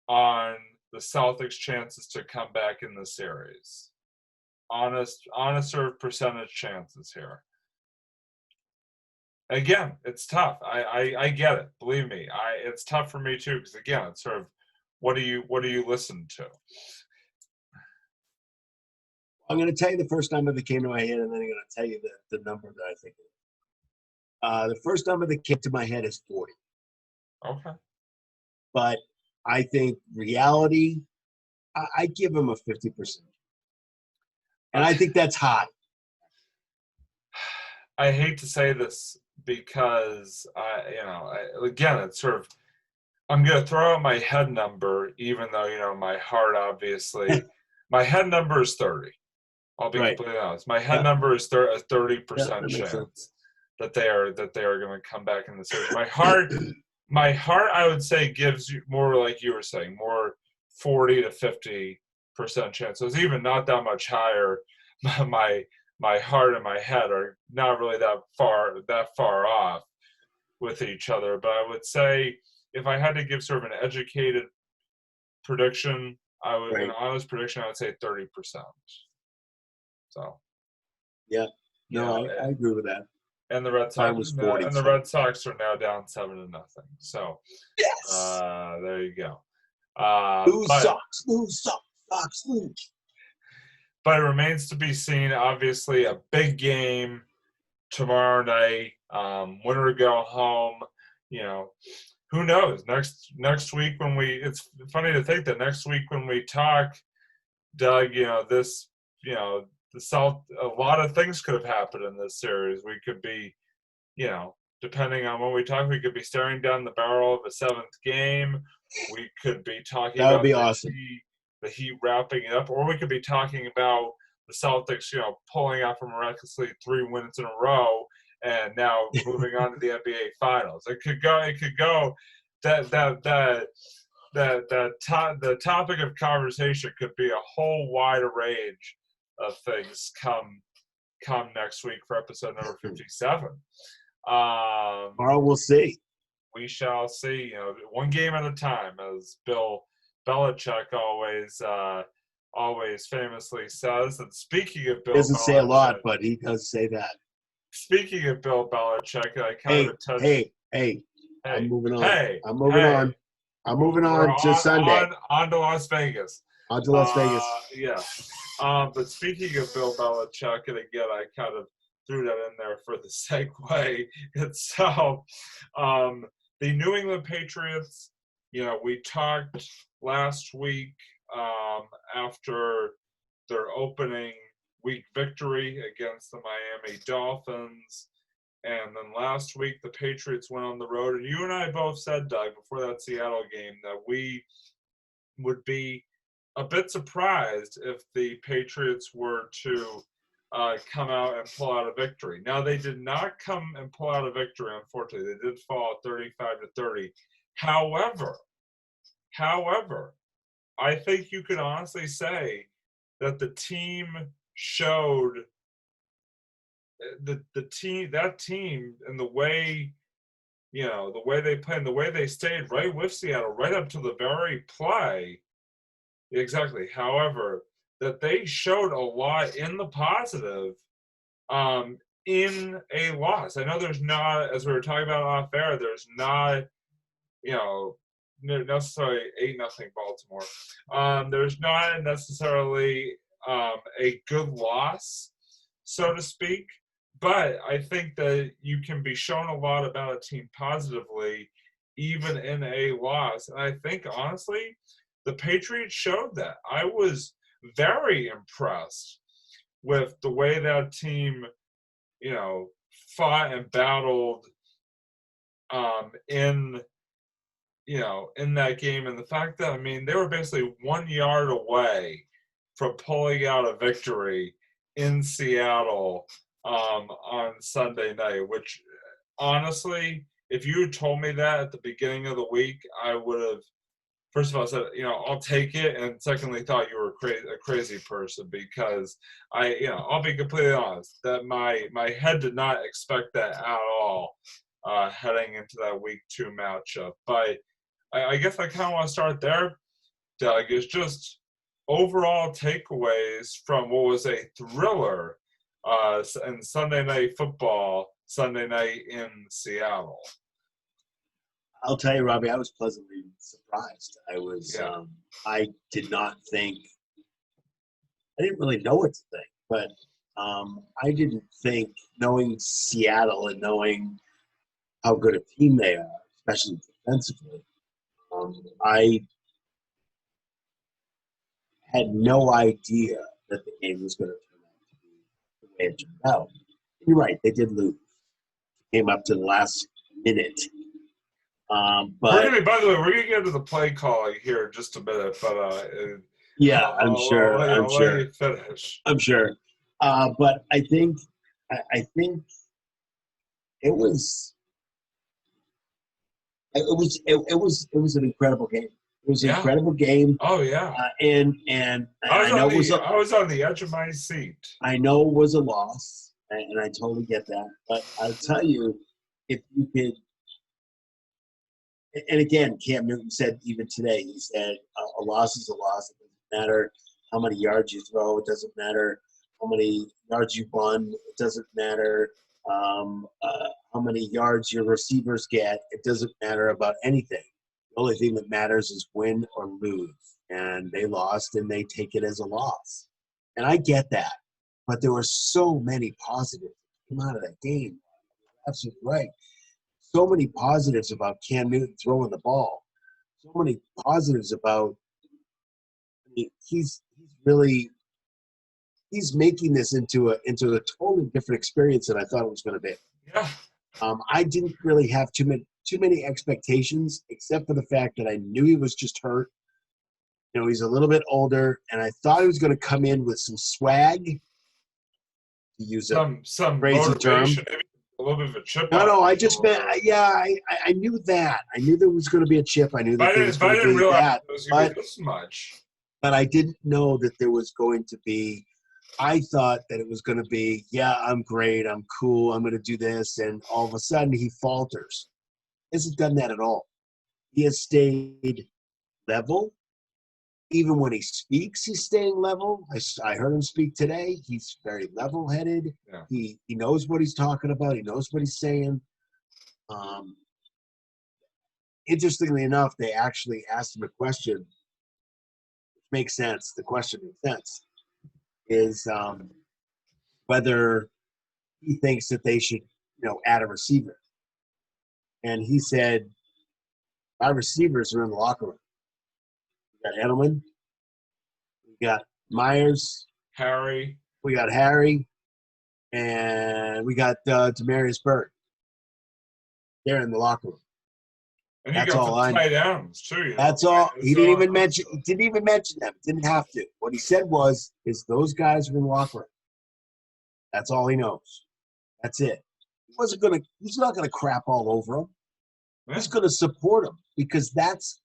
on the Celtics' chances to come back in the series? Honest sort of percentage chances here. Again, it's tough. I get it. Believe me, it's tough for me too because again, it's sort of what do you listen to? I'm going to tell you the first number that came to my head, and then I'm going to tell you the number that I think it is. The first number that came to my head is 40. Okay. But I think reality, I give him a 50%. And I think that's high. I hate to say this because again, it's sort of I'm going to throw out my head number, even though my heart obviously my head number is 30. I'll be Right. completely honest. My head number is a 30% that chance that they are going to come back in the series. My heart, I would say, gives you more, like you were saying, more 40 to 50% chance. So it's even not that much higher. My heart and my head are not really that far off with each other. But I would say if I had to give sort of an educated prediction, an honest prediction, I would say 30%. So. Yeah. No, I agree with that. And the Red Sox was 40, and the Red Sox are now down 7-0. So yes, there you go. Lose Sox. But it remains to be seen. Obviously, a big game tomorrow night. Winner go home. Who knows? Next week when it's funny to think that next week when we talk, Doug, a lot of things could have happened in this series. We could be, depending on when we talk, we could be staring down the barrel of a 7th game. We could be talking that would about be awesome. The Heat wrapping it up, or we could be talking about the Celtics, pulling out from miraculously 3 wins in a row and now moving on to the NBA Finals. It could go. The topic of conversation could be a whole wide range of things come next week for episode number 57. Tomorrow we'll see. We shall see. One game at a time, as Bill Belichick always famously says. And speaking of Bill, he doesn't say a lot, but he does say that. Speaking of Bill Belichick, I kind of touched. Hey, I'm moving on. I'm moving We're on to Sunday. On to Las Vegas. Yeah. But speaking of Bill Belichick, and again, I kind of threw that in there for the segue itself. The New England Patriots, we talked last week after their opening week victory against the Miami Dolphins. And then last week, the Patriots went on the road. And you and I both said, Doug, before that Seattle game, that we would be a bit surprised if the Patriots were to come out and pull out a victory. Now, they did not come and pull out a victory, unfortunately. They did fall 35-30. However, I think you could honestly say that the team showed that team and the way they played and the way they stayed right with Seattle right up to the very play. Exactly. However, that they showed a lot in the positive in a loss. I know there's not, as we were talking about off air, there's not, necessarily 8-0 Baltimore. There's not necessarily a good loss, so to speak. But I think that you can be shown a lot about a team positively, even in a loss. And I think, honestly, the Patriots showed that. I was very impressed with the way that team, fought and battled in that game. And the fact that, they were basically 1 yard away from pulling out a victory in Seattle on Sunday night, which honestly, if you had told me that at the beginning of the week, I would have, first of all, said, I'll take it, and secondly, thought you were a crazy person because I'll be completely honest that my head did not expect that at all heading into that week 2 matchup. But I guess I kind of want to start there, Doug, is just overall takeaways from what was a thriller and Sunday Night Football Sunday night in Seattle. I'll tell you, Robbie, I was pleasantly surprised. Yeah. I did not think, I didn't really know what to think, but I didn't think, knowing Seattle and knowing how good a team they are, especially defensively, I had no idea that the game was going to turn out to be the way it turned out. You're right, they did lose. Came up to the last minute. But By the way, we're gonna get to the play calling here in just a minute, but yeah, I'm sure. I'll let you finish. I'm sure. But I think it was an incredible game. It was an incredible game. Oh yeah. And I know I was on the edge of my seat. I know it was a loss, and I totally get that. But I'll tell you, if you could. And again, Cam Newton said even today, he said a loss is a loss. It doesn't matter how many yards you throw. It doesn't matter how many yards you run. It doesn't matter how many yards your receivers get. It doesn't matter about anything. The only thing that matters is win or lose. And they lost, and they take it as a loss. And I get that. But there were so many positives that came out of that game. Absolutely right. So many positives about Cam Newton throwing the ball. So many positives about he's making this into a totally different experience than I thought it was going to be. Yeah. I didn't really have too many expectations, except for the fact that I knew he was just hurt. You know, he's a little bit older, and I thought he was going to come in with some swag. To use some crazy term. A little bit of a chip. No, I just meant, I knew that. I knew there was going to be a chip. I knew that there was going to be that. But I didn't know that there was going to be, I thought that it was going to be, yeah, I'm great, I'm cool, I'm going to do this, and all of a sudden he falters. He hasn't done that at all. He has stayed level. Even when he speaks, he's staying level. I heard him speak today. He's very level-headed. Yeah. He knows what he's talking about. He knows what he's saying. Interestingly enough, they actually asked him a question, which makes sense. The question makes sense. Is whether he thinks that they should, add a receiver. And he said, my receivers are in the locker room. We got Edelman. We got Myers. Harry. We got Harry. And we got Demarius Byrd. They're in the locker room. And that's all I know. Tight ends too. That's all. He didn't even mention them. Didn't have to. What he said is those guys are in the locker room. That's all he knows. That's it. He's not gonna crap all over him. Yeah. He's gonna support him because that's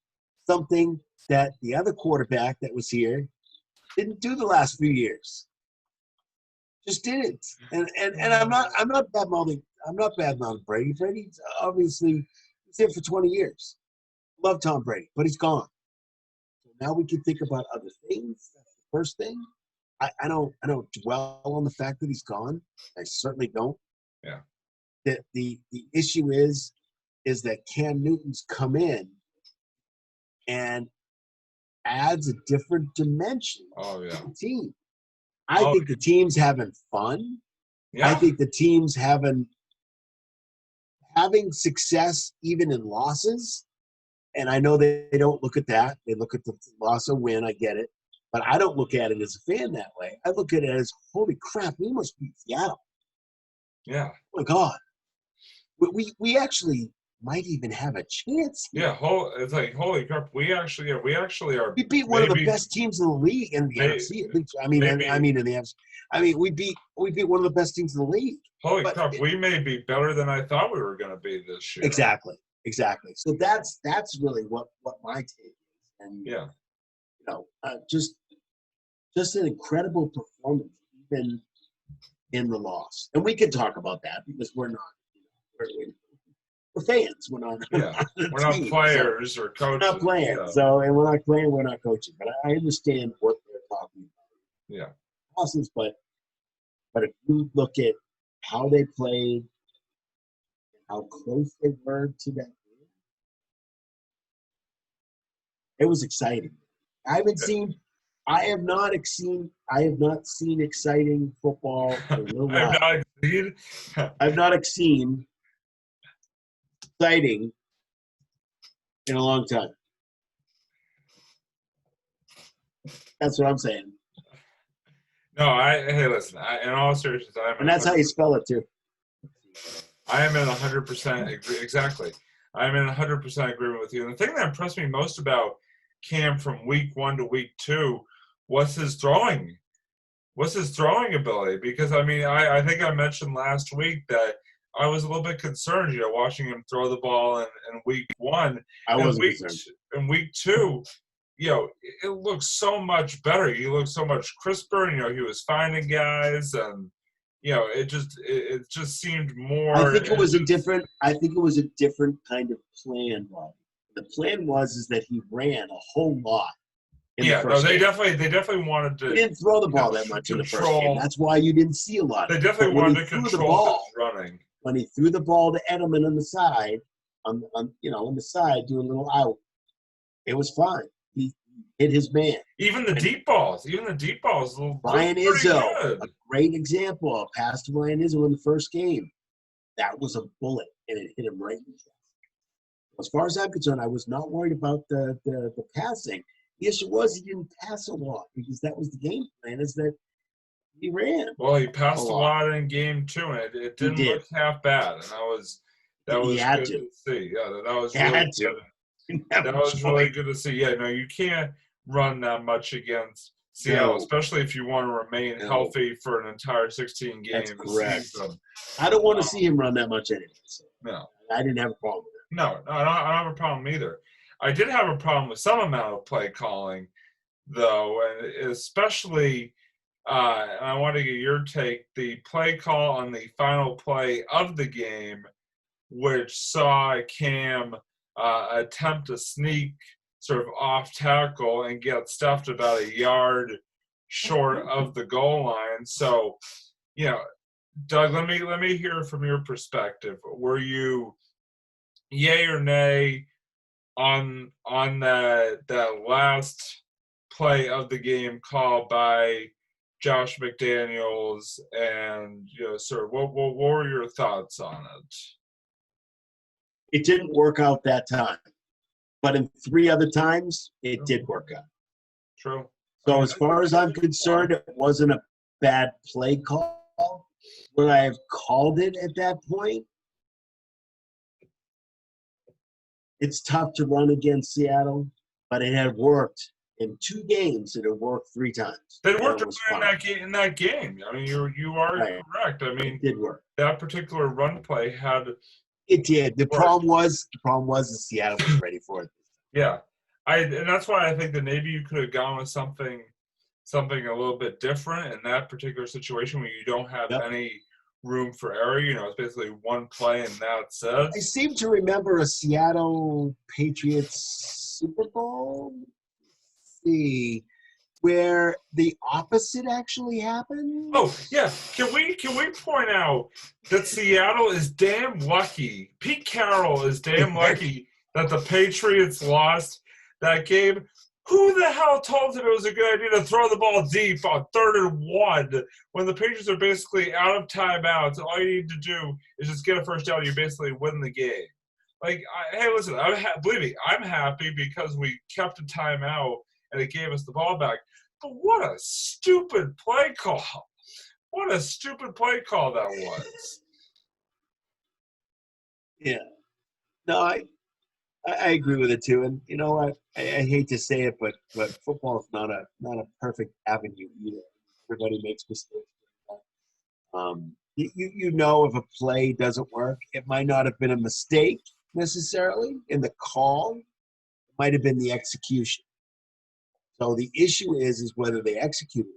something that the other quarterback that was here didn't do the last few years. Just didn't. And I'm not bad-mouthing Brady. Brady's obviously he's here for 20 years. Love Tom Brady, but he's gone. So now we can think about other things. That's the first thing. I don't dwell on the fact that he's gone. I certainly don't. Yeah. The issue is that Cam Newton's come in and adds a different dimension to the team. I think the team's having fun. Yeah. I think the team's having success even in losses. And I know they don't look at that. They look at the loss or win. I get it. But I don't look at it as a fan that way. I look at it as, holy crap, we must beat Seattle. Yeah. Oh, my God. We actually might even have a chance here. Yeah, it's like, holy crap, we actually are. We beat one of the best teams in the league in the NFC. I mean, in the NFC. I mean, we beat one of the best teams in the league. Holy crap, we may be better than I thought we were going to be this year. Exactly. So that's really what my take is. And yeah, just an incredible performance, even in the loss. And we can talk about that because we're not. We're fans. We're not. We're not players or coaches. We're not playing. Yeah. So, and we're not playing. We're not coaching. But I understand what they're talking about. Yeah. Losses, but But if you look at how they played, how close they were to that game, it was exciting. I have not seen exciting football for a little I'm while. not exceed. I've not seen exciting in a long time. That's what I'm saying. No, hey, listen. In all seriousness, And that's how you spell it too. I am in 100% agree. Exactly. I'm in 100% agreement with you. And the thing that impressed me most about Cam from week 1 to week 2 was his throwing. Was his throwing ability? Because I mean, I think I mentioned last week that I was a little bit concerned, watching him throw the ball in week 1. I wasn't concerned. In week 2, it looks so much better. He looked so much crisper. And, he was finding guys, and it just seemed more. I think it was a different kind of plan, Rob. The plan is that he ran a whole lot. They definitely wanted to. He didn't throw the ball that much in the first game. That's why you didn't see a lot. They definitely wanted to control his running. When he threw the ball to Edelman on the side, on the side, doing a little out, it was fine. He hit his man. Even the deep balls. Ryan Izzo, a great example. A pass to Ryan Izzo in the first game. That was a bullet, and it hit him right in the chest. As far as I'm concerned, I was not worried about the passing. The issue was he didn't pass a lot because that was the game plan, is that he ran. Well, he passed a lot in game 2, and it didn't look half bad, and that was good to see. Yeah, that was really good. That was really good to see. Yeah, no, you can't run that much against Seattle, especially if you want to remain healthy for an entire 16 games season. I don't want to see him run that much anyway. So no. I didn't have a problem with that. No, I don't have a problem either. I did have a problem with some amount of play calling, though, and especially, and I want to get your take, the play call on the final play of the game, which saw Cam attempt to sneak sort of off tackle and get stuffed about a yard short of the goal line. So, Doug, let me hear from your perspective. Were you yay or nay on that last play of the game call by Josh McDaniels, and sir, what were your thoughts on it? It didn't work out that time, but in 3 other times it did work out. True. So as far as I'm concerned, it wasn't a bad play call. Would I have called it at that point? It's tough to run against Seattle, but it had worked in 2 games. It had worked 3 times. They worked in that game. I mean, you are correct. I mean, it did work. That particular run play had. It did. The problem was that Seattle was ready for it. Yeah, and that's why I think that maybe you could have gone with something a little bit different in that particular situation where you don't have any room for error. It's basically one play and that's it. I seem to remember a Seattle Patriots Super Bowl. Let's see, where the opposite actually happened. Oh yeah, can we point out that Seattle is damn lucky? Pete Carroll is damn lucky that the Patriots lost that game. Who the hell told him it was a good idea to throw the ball deep on 3rd and 1 when the Patriots are basically out of timeouts? All you need to do is just get a first down. You basically win the game. Hey, listen, believe me, I'm happy because we kept a timeout and it gave us the ball back. But what a stupid play call. What a stupid play call that was. Yeah. No, I agree with it too, and I hate to say it, but football is not a perfect avenue either. Everybody makes mistakes. If a play doesn't work, it might not have been a mistake necessarily in the call. It might have been the execution. So the issue is whether they executed it.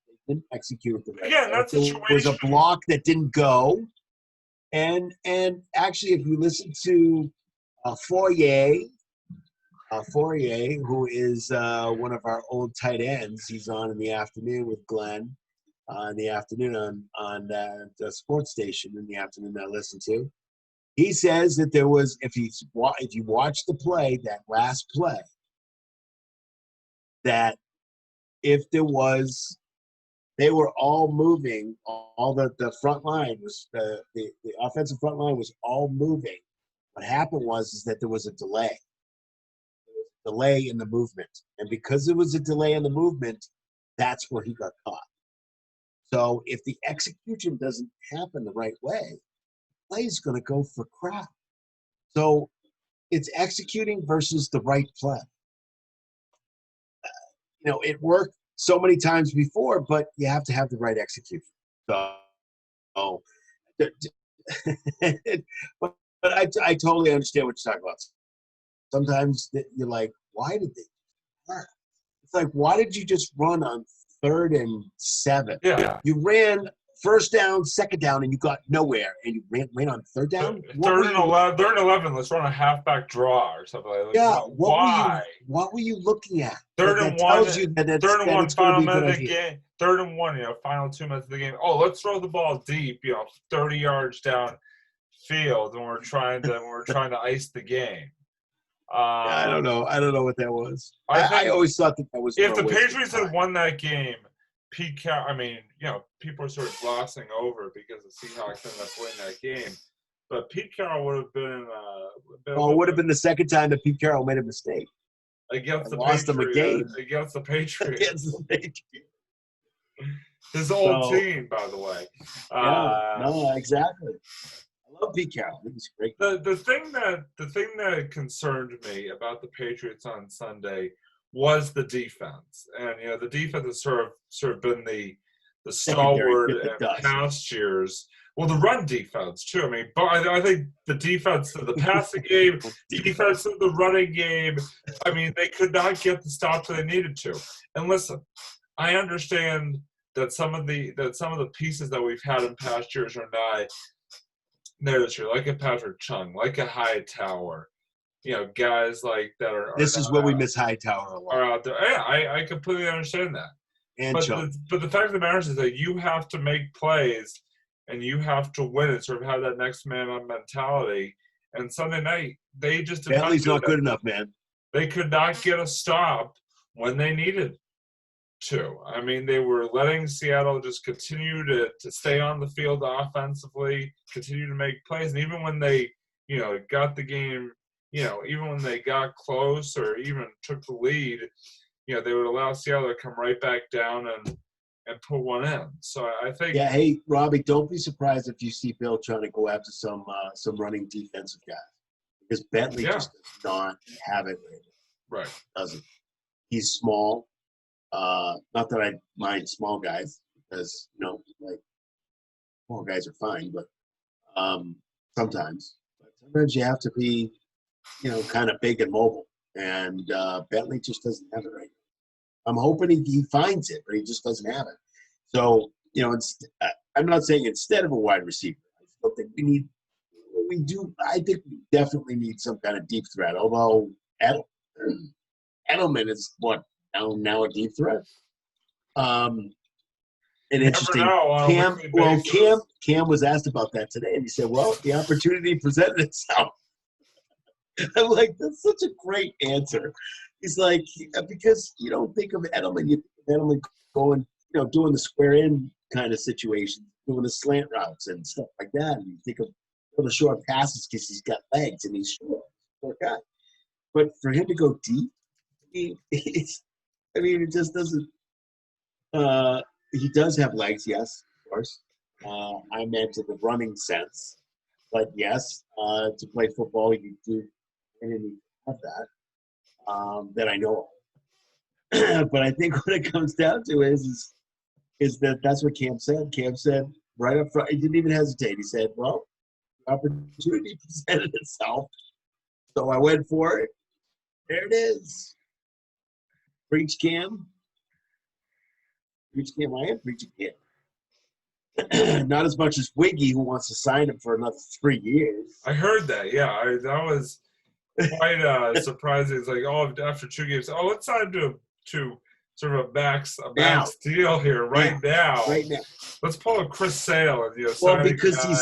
They didn't execute it the right way. That situation. There was a block that didn't go, and actually, if you listen to Fourier, who is one of our old tight ends. He's on in the afternoon with Glenn. in the afternoon on the sports station in the afternoon that I listen to. He says that there was, if you watch the play, that last play, that if there was, they were all moving, all the front line was, the offensive front line was all moving. What happened is that there was a delay. There was a delay in the movement. And because there was a delay in the movement, that's where he got caught. So if the execution doesn't happen the right way, the play is going to go for crap. So it's executing versus the right play. It worked so many times before, but you have to have the right execution. So but I totally understand what you're talking about. Sometimes you're like, why did they? It's like, why did you just run on 3rd and 7? Yeah. You ran first down, second down, and you got nowhere, and you ran on 3rd down. 3rd and 11. Let's run a halfback draw or something like that. Yeah. Why? What were you looking at? 3rd and 1. Tells you that 3rd and 1. Final minute of the game. 3rd and 1. Final 2 minutes of the game. Oh, let's throw the ball deep. 30 yards down field, when we're trying to ice the game. I don't know what that was. I always thought that was. If the Patriots had won that game, Pete Carroll. People are sort of glossing over because the Seahawks ended up winning that game, but Pete Carroll would have been. It would have been the second time that Pete Carroll made a mistake against the lost them a game against the Patriots. Against the Patriots. His old team, by the way. No, exactly. I love Pete Carroll. He's great. The thing that concerned me about the Patriots on Sunday was the defense, and the defense has sort of been the stalwart in past years. Well, the run defense too. But I think the defense of the passing game, defense of the running game. They could not get the stops they needed to. And listen, I understand that some of the pieces that we've had in past years are not there this year, like a Patrick Chung, like a Hightower, guys like that are. This is where we miss Hightower a lot. Are out there? Yeah, I completely understand that. And Chung. But the fact of the matter is that you have to make plays and you have to win and sort of have that next man up mentality. And Sunday night, they just did Bentley's not good enough, man. They could not get a stop when they needed to. They were letting Seattle just continue to stay on the field offensively, continue to make plays. And even when they, got the game, even when they got close or even took the lead, they would allow Seattle to come right back down and put one in. So I think. Yeah, hey, Robbie, don't be surprised if you see Bill trying to go after some running defensive guys. Because Bentley just does not have it right. Doesn't. He's small. Not that I mind small guys because, small guys are fine, but sometimes you have to be, kind of big and mobile. And Bentley just doesn't have it right now. I'm hoping he finds it, but he just doesn't have it. So, I'm not saying instead of a wide receiver. I still think I think we definitely need some kind of deep threat, although Edelman is now a deep threat. And interesting. Cam was asked about that today, and he said, "Well, the opportunity presented itself." I'm like, that's such a great answer. He's like, because you don't think of Edelman, you think of Edelman going, doing the square in kind of situation, doing the slant routes and stuff like that. And you think of the short passes because he's got legs and he's short guy. But for him to go deep, it just doesn't. He does have legs, yes, of course. I meant in the running sense, but yes, to play football, you do and have that I know of. But I think what it comes down to is that's what Cam said. Cam said right up front, he didn't even hesitate. He said, "Well, the opportunity presented itself, so I went for it. There it is." Preach, Cam. Preach, Cam. I am preaching Cam. Not as much as Wiggy, who wants to sign him for another 3 years. I heard that. Yeah, that was quite surprising. It's like, after 2 games, let's sign him to sort of a max Now. deal here right now. Right now. Let's pull a Chris Sale and Well, sign because a he guy.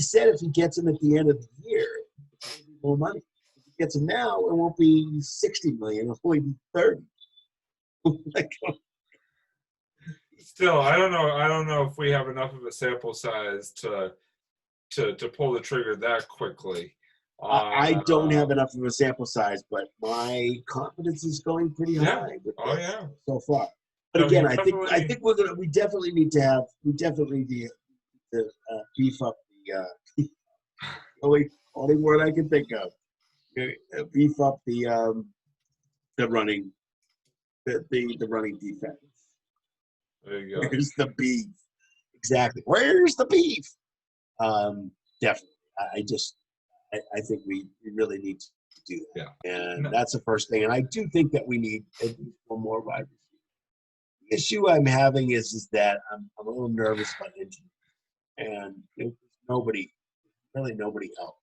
said if he gets him at the end of the year, it'll be more money. If he gets him now, it won't be $60 million. It'll only be 30. Like, Still, I don't know. I don't know if we have enough of a sample size to pull the trigger that quickly. I don't have enough of a sample size, but my confidence is going pretty high with this so far. But No, again, he I think we definitely need to beef up the only word I can think of. Beef up the running the running defense. There you go. Where's the beef? Exactly. Where's the beef? Definitely. I think we really need to do that. Yeah. And that's the first thing. And I do think that we need at least one more wide receiver. The issue I'm having is that I'm a little nervous about injury. And there's really nobody else.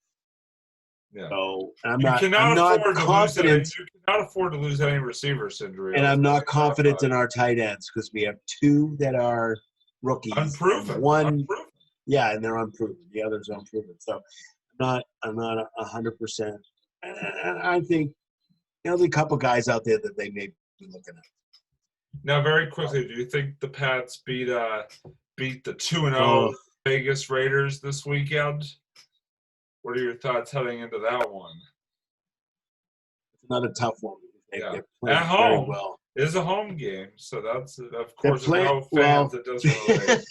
Yeah. So I'm You not confident. You cannot afford to lose any receivers injury. And I'm not confident in our tight ends because we have two that are rookies. Unproven. Yeah, and they're unproven. The others are unproven. So I'm not 100%. And I think there'll be a couple guys out there that they may be looking at. Now, very quickly, do you think the Pats beat the 2-0 Vegas Raiders this weekend? What are your thoughts heading into that one? It's another tough one. Yeah. They're At home, very well. It is a home game, so that's of course with no fans. It doesn't really.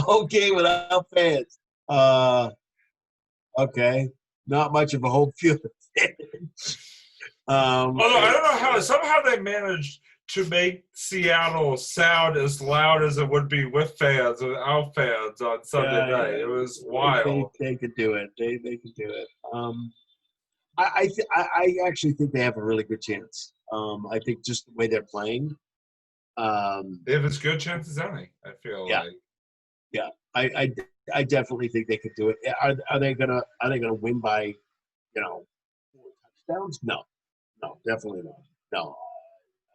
Okay, without fans. Okay, not much of a home field advantage. Although I don't know how somehow they managed to make Seattle sound as loud as it would be with fans, without fans on Sunday night. It was wild. They could do it. They could do it. I actually think they have a really good chance. I think just the way they're playing. They have as good chance as any, I feel like. Yeah. I definitely think they could do it. Are they gonna win by, 4 touchdowns? No, definitely not. No,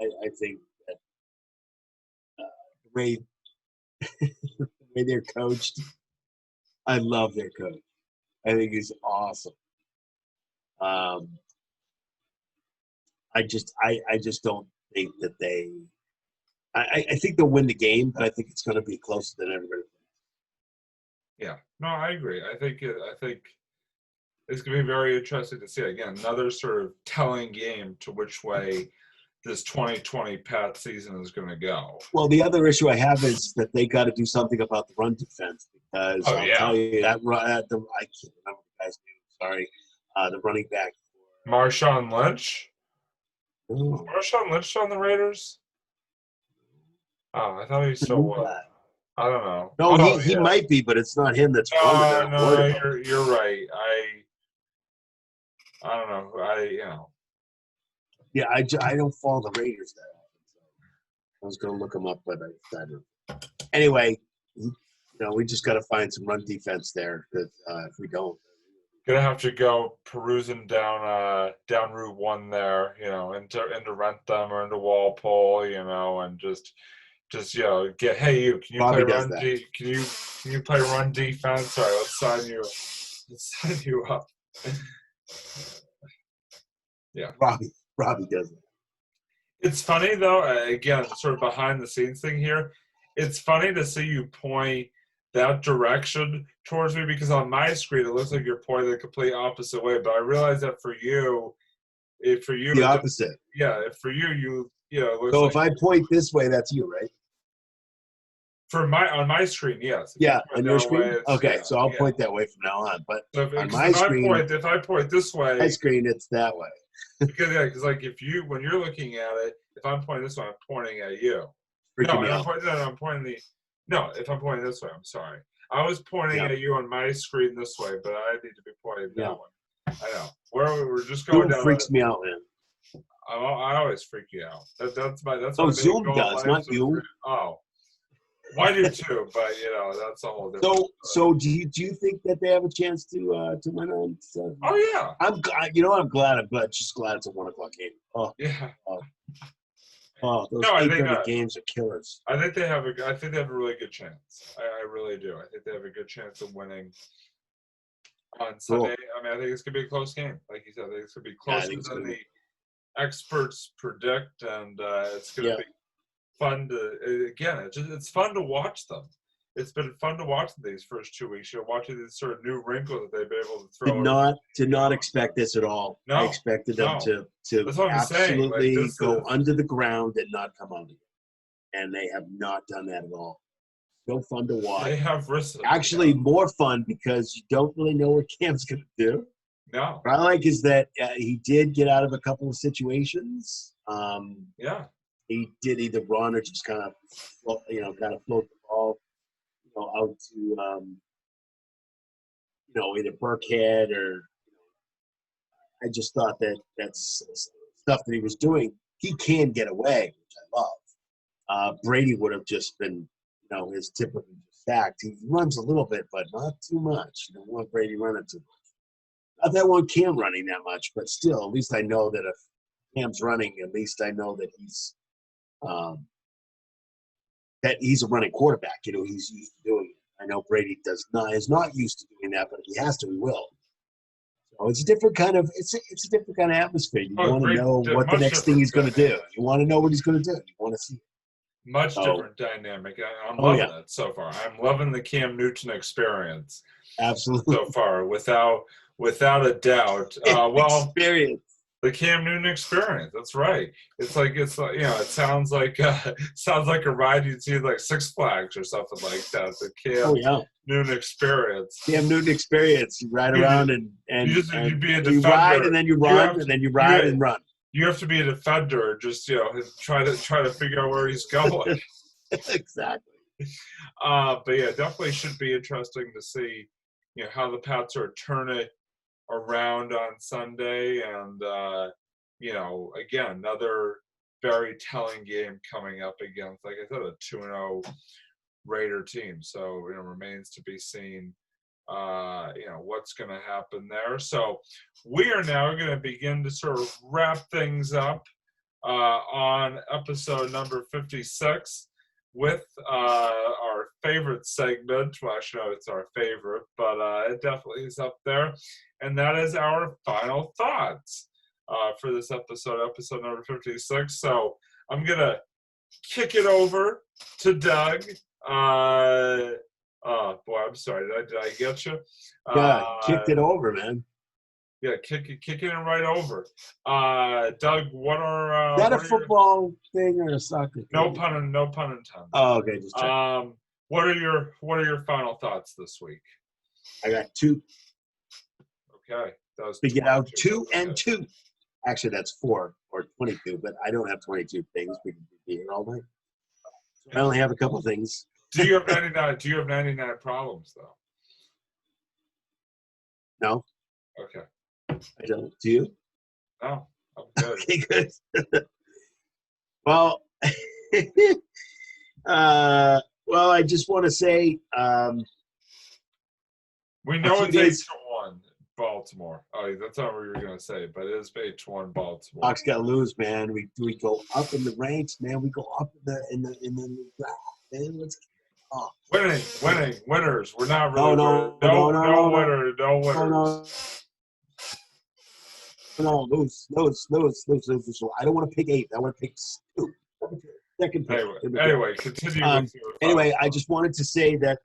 I think that the way they're coached, I love their coach. I think he's awesome. I just don't think that they. I think they'll win the game, but I think it's going to be closer than everybody thinks. Yeah, no, I agree. I think it's going to be very interesting to see. Again, another sort of telling game to which way this 2020 Pat season is going to go. Well, the other issue I have is that they got to do something about the run defense because I'll tell you that I can't remember the guy's name. Sorry, the running back. Marshawn Lynch. Ooh. Was Marshawn Lynch on the Raiders? Oh, I thought he still was. I don't know. No, he might be, but it's not him that's running. No, you're right. I don't know. Yeah, I don't follow the Raiders that often. So I was going to look them up, but I decided. Anyway, we just got to find some run defense there because if we don't. Gonna have to go perusing down Route 1 there, into Rentham or into Walpole, and just get. Hey, you can you Bobby play does run? that. Can you play run defense? All right, let's sign you up. Yeah, Robbie does it. It's funny though. Again, sort of behind the scenes thing here. It's funny to see you point that direction towards me because on my screen it looks like you're pointing the complete opposite way. But I realize that for you, the opposite. For you, so if I point this way, that's you, right? On my screen, yes. Yeah, on your screen. Okay, so I'll point that way from now on. But on my screen, if I point this way, my screen, it's that way. because like when you're looking at it, if I'm pointing this way, I'm pointing at you. If I'm pointing this way, I'm sorry. I was pointing at you on my screen this way, but I need to be pointing that way. I know. We're just going down. Freaks me out, man. I always freak you out. That's my Zoom does, not you. Oh, well, I do too, but that's a whole different. So do you think that they have a chance to win on? Oh yeah. I'm glad. I'm just glad it's a 1:00 game. Oh yeah. Oh, those No, I think 8:30 games are killers. I think they have a really good chance. I really do. I think they have a good chance of winning on Cool. Sunday. I mean, I think it's gonna be a close game. Like you said, I think it's gonna be Yeah, I closer think it's than gonna the be. experts predict, and it's gonna Yeah. be fun to again. It's fun to watch them. It's been fun to watch these first 2 weeks. You're watching these sort of new wrinkles that they've been able to Did throw in. not expect this at all. I No, expected them no. to That's what I'm saying. Like absolutely this go is under the ground and not come out again. And they have not done that at all. So fun to watch. they have risen. Actually, more fun because you don't really know what Cam's going to do. No. What I like is that he did get out of a couple of situations. Yeah. He did either run or just kind of float the ball, out to either Burkhead or. I just thought that that's stuff that he was doing. He can get away, which I love. Brady would have just been, his typical sacked. He runs a little bit, but not too much. You don't want Brady running too much. Not that I want Cam running that much, but still, at least I know that if Cam's running, at least I know that he's a running quarterback. He's used to doing it. I know Brady is not used to doing that, but if he has to, he will. So it's a different kind of atmosphere. You want to know what the next thing he's going to do. You want to know what he's going to do. You want to see it. Much different dynamic. I'm loving it so far. I'm loving the Cam Newton experience. Absolutely. So far, without a doubt. Experience. The Cam Newton experience. That's right. It's like it sounds like a ride you'd see like Six Flags or something like that. The Cam Newton experience. Cam Newton experience. You ride around and you'd be a defender. You ride and then you run and then you ride and run. You have to be a defender. Just try to figure out where he's going. Exactly. But yeah, definitely should be interesting to see how the Pats are turning around on Sunday, and again, another very telling game coming up against, like I said, a 2-0 Raider team. So remains to be seen what's going to happen there. So we are now going to begin to sort of wrap things up on episode number 56 with our favorite segment. Well, actually, no, it's our favorite, but it definitely is up there. And that is our final thoughts for this episode number 56. So I'm going to kick it over to Doug. Oh, boy, I'm sorry. Did I get you? Yeah, kicked it over, man. Yeah, kicking it right over. Doug, what are is that a football thing or a soccer thing? No pun intended. Oh, okay, just check. What are your final thoughts this week? I got 2. Okay, that was figured out 2 and 2. Actually, that's 4 or 22, but I don't have 22 things. We can be here all night. I only have a couple things. Do you have 99? Do you have 99 problems though? No. Okay. I don't. Do you? No, I'm good. Okay, good. Well, I just want to say we know it's 8-1 Baltimore. Oh, that's not what you were going to say, but it is 8-1 Baltimore. Hawks got to lose, man. We go up in the ranks, man. We go up in the man. Let's winning, winners. We're not really no winners. No, lose. I don't want to pick 8. I want to pick 2. Second pick. Anyway, continue. Anyway, I just wanted to say that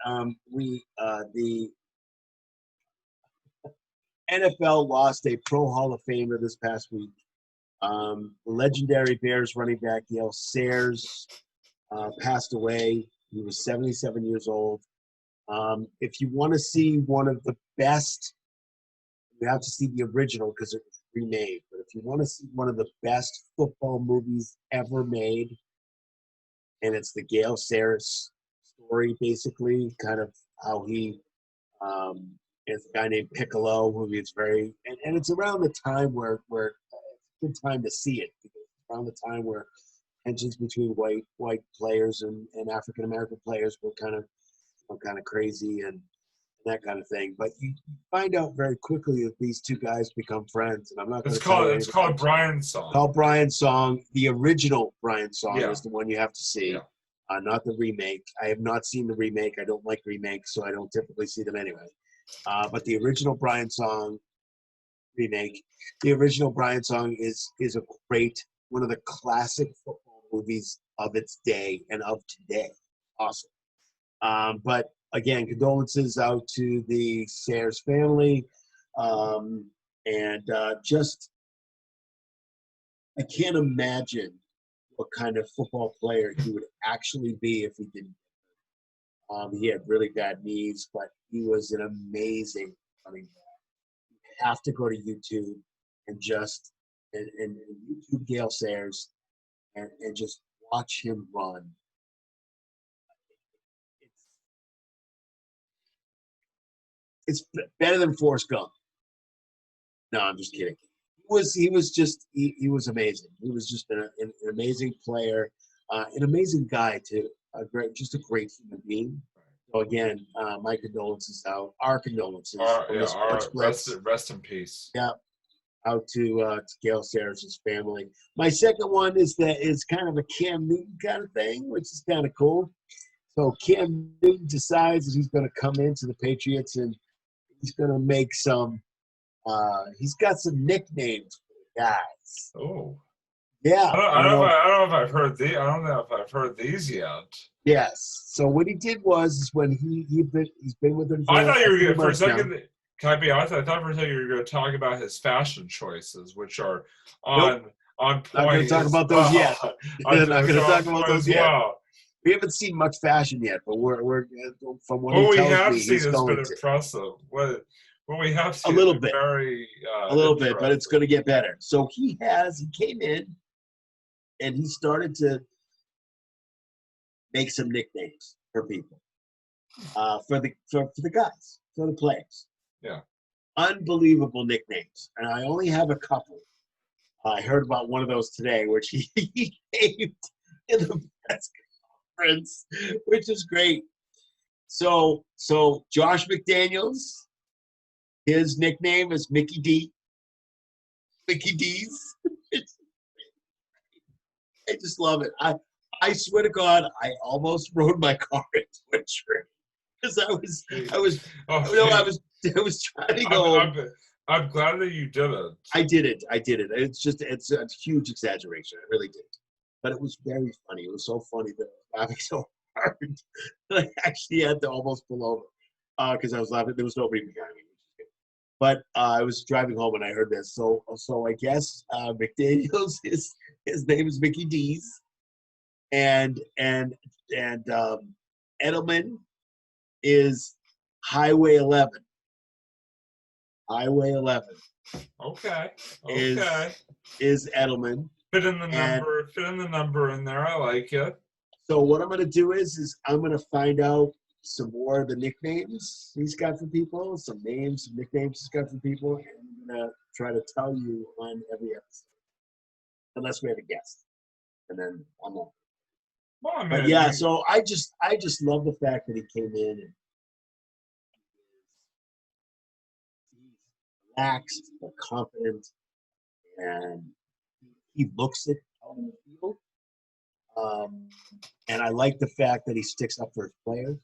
the NFL lost a Pro Hall of Famer this past week. The legendary Bears running back Yale Sayers passed away. He was 77 years old. If you want to see one of the best, you have to see the original because it was remade. But if you want to see one of the best football movies ever made, and it's the Yale Sayers story, basically, kind of how he it's a guy named Piccolo, who is very, and it's around the time where it's a good time to see it, because it's around the time where tensions between white players and African American players were kind of crazy, and that kind of thing. But you find out very quickly that these two guys become friends, and I'm not going It's to tell you called anything else. Brian's Song. Called Brian's Song. The original Brian Song Yeah. is the one you have to see, not the remake. I have not seen the remake. I don't like remakes, so I don't typically see them anyway. But the original Brian Song remake, the original Brian Song is a great, one of the classic football movies of its day and of today. Awesome. But again, condolences out to the Sayers family. Just, I can't imagine what kind of football player he would actually be if he didn't. He had really bad knees, but he was an amazing running back. You have to go to YouTube and just and YouTube Gale Sayers and just watch him run. It's better than Forrest Gump. No, I'm just kidding. He was amazing. He was just an amazing player, an amazing guy too. Just a great human being. So again, my condolences out. Our condolences. Rest in peace. Yeah, out to Gale Sayers' family. My second one is kind of a Cam Newton kind of thing, which is kind of cool. So Cam Newton decides that he's going to come into the Patriots and he's going to make some. He's got some nicknames for the guys. Oh, yeah. I don't know if I've heard I don't know if I've heard these yet. Yes. So what he did was when he's been with them. I thought you were going for a second. Can I be honest? I thought for a second you were going to talk about his fashion choices, which are on point. Not going to talk about those yet. I'm not going to talk about those yet. Well. We haven't seen much fashion yet, but we're from what he tells me, he's going to. Impressive. What we have seen a little bit, a little bit, but it's going to get better. So he came in, and he started to make some nicknames for people, for the guys, for the players. Yeah, unbelievable nicknames, and I only have a couple. I heard about one of those today, which he named in the press conference, which is great. So Josh McDaniels. His nickname is Mickey D. Mickey D's. I just love it. I swear to God, I almost rode my car into a tree because I was trying to go. I'm glad that you did it. I did it. It's a huge exaggeration. I really did, but it was very funny. It was so funny that I was laughing so hard that I actually had to almost pull over because I was laughing. There was nobody behind me. But I was driving home and I heard this. So I guess McDaniels, his name is Mickey D's, and Edelman is Highway 11. Highway 11. Okay. Is Edelman. Fit in the number in there. I like it. So what I'm going to do is I'm going to find out some more of the nicknames he's got for people, some nicknames he's got for people, and I'm going to try to tell you on every episode. Unless we have a guest. And then I'm on. Well, I mean, but yeah, so I just love the fact that he came in and he's relaxed, but confident, and he looks it out in the field. And I like the fact that he sticks up for his players.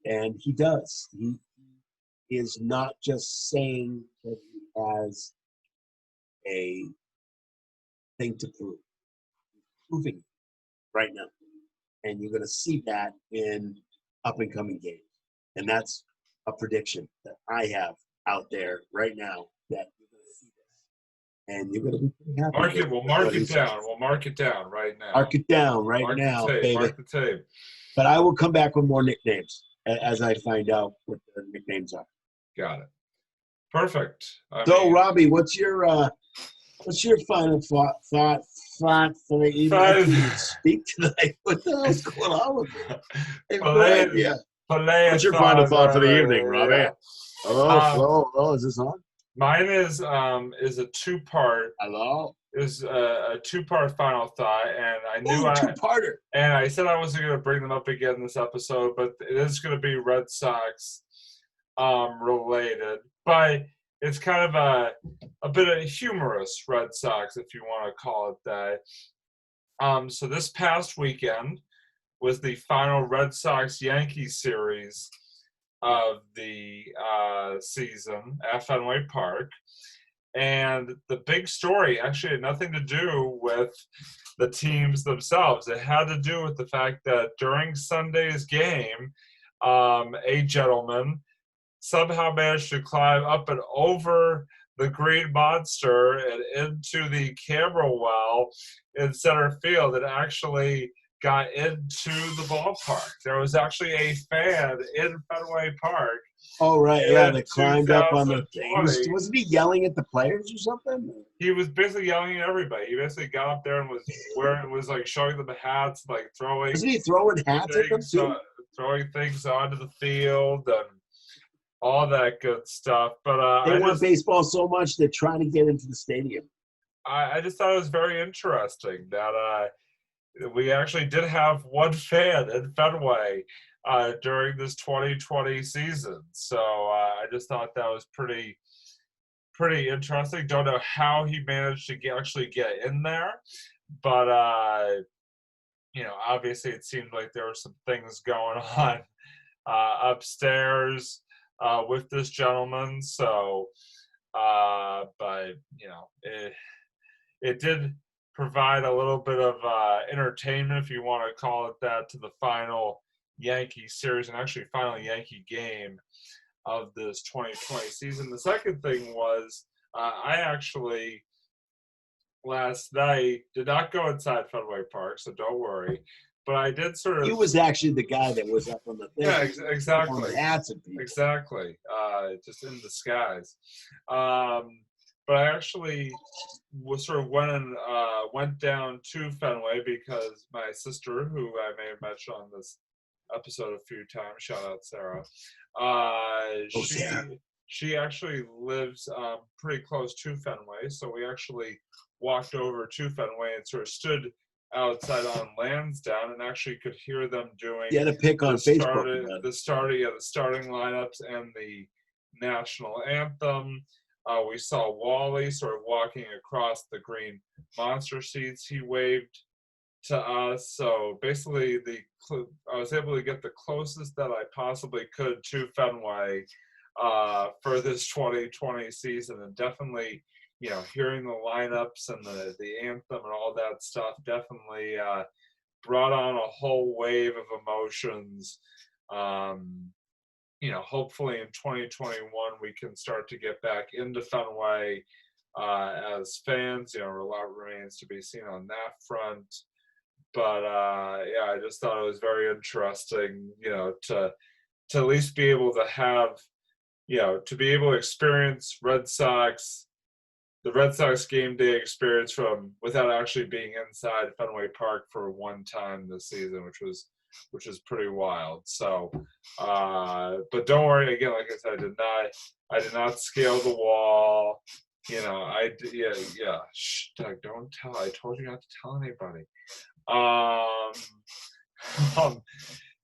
And he does. He is not just saying that he has a thing to prove. He's proving it right now. And you're going to see that in up-and-coming games. And that's a prediction that I have out there right now that you're going to see this. And you're going to be pretty happy. We'll mark it down. We'll mark it down right now. Mark it down right now, baby. Mark the tape. But I will come back with more nicknames as I find out what the nicknames are. Got it. Perfect. Robbie, what's your final thought for the evening? I can't speak tonight. What the hell's going on with me? What's your final thought for the evening, Robbie? Yeah. Hello. Is this on? Mine is a two-part. Hello. is a two-part final thought, and I knew two-parter. And I said I wasn't going to bring them up again this episode, but it is going to be Red Sox related. But it's kind of a bit of humorous Red Sox, if you want to call it that. So this past weekend was the final Red Sox-Yankees series of the season at Fenway Park. And the big story actually had nothing to do with the teams themselves. It had to do with the fact that during Sunday's game, a gentleman somehow managed to climb up and over the green monster and into the camera well in center field and actually got into the ballpark. There was actually a fan in Fenway Park. Oh, right. Yeah, they climbed up on the thing. Wasn't he yelling at the players or something? He was basically yelling at everybody. He basically got up there and was like showing them the hats, like throwing. Wasn't he throwing hats at them too? Throwing things onto the field and all that good stuff. But they want baseball so much they're trying to get into the stadium. I just thought it was very interesting that we actually did have one fan in Fenway during this 2020 season. So I just thought that was pretty interesting. Don't know how he managed to actually get in there, but obviously it seemed like there were some things going on upstairs with this gentleman. So, but it did provide a little bit of entertainment, if you want to call it that, to the final Yankee series and actually final Yankee game of this 2020 season. The second thing was I actually last night did not go inside Fenway Park, so don't worry. But I did sort of. He was actually the guy that was up on the thing. Yeah, exactly. On the hats and people. Exactly. Just in disguise. But I actually went down to Fenway because my sister, who I may have mentioned on this episode a few times, shout out Sarah. She actually lives pretty close to Fenway, so we actually walked over to Fenway and sort of stood outside on Lansdowne and actually could hear them doing. You had to pick on Facebook. The starting lineups and the national anthem. We saw Wally sort of walking across the green monster seats. He waved to us. So basically, I was able to get the closest that I possibly could to Fenway for this 2020 season, and definitely, hearing the lineups and the anthem and all that stuff definitely brought on a whole wave of emotions. Hopefully in 2021 we can start to get back into Fenway as fans. A lot remains to be seen on that front. But I just thought it was very interesting, to at least be able to have, to be able to experience the Red Sox game day experience without actually being inside Fenway Park for one time this season, which is pretty wild. So, but don't worry. Again, like I said, I did not scale the wall. Shh, Doug, don't tell. I told you not to tell anybody.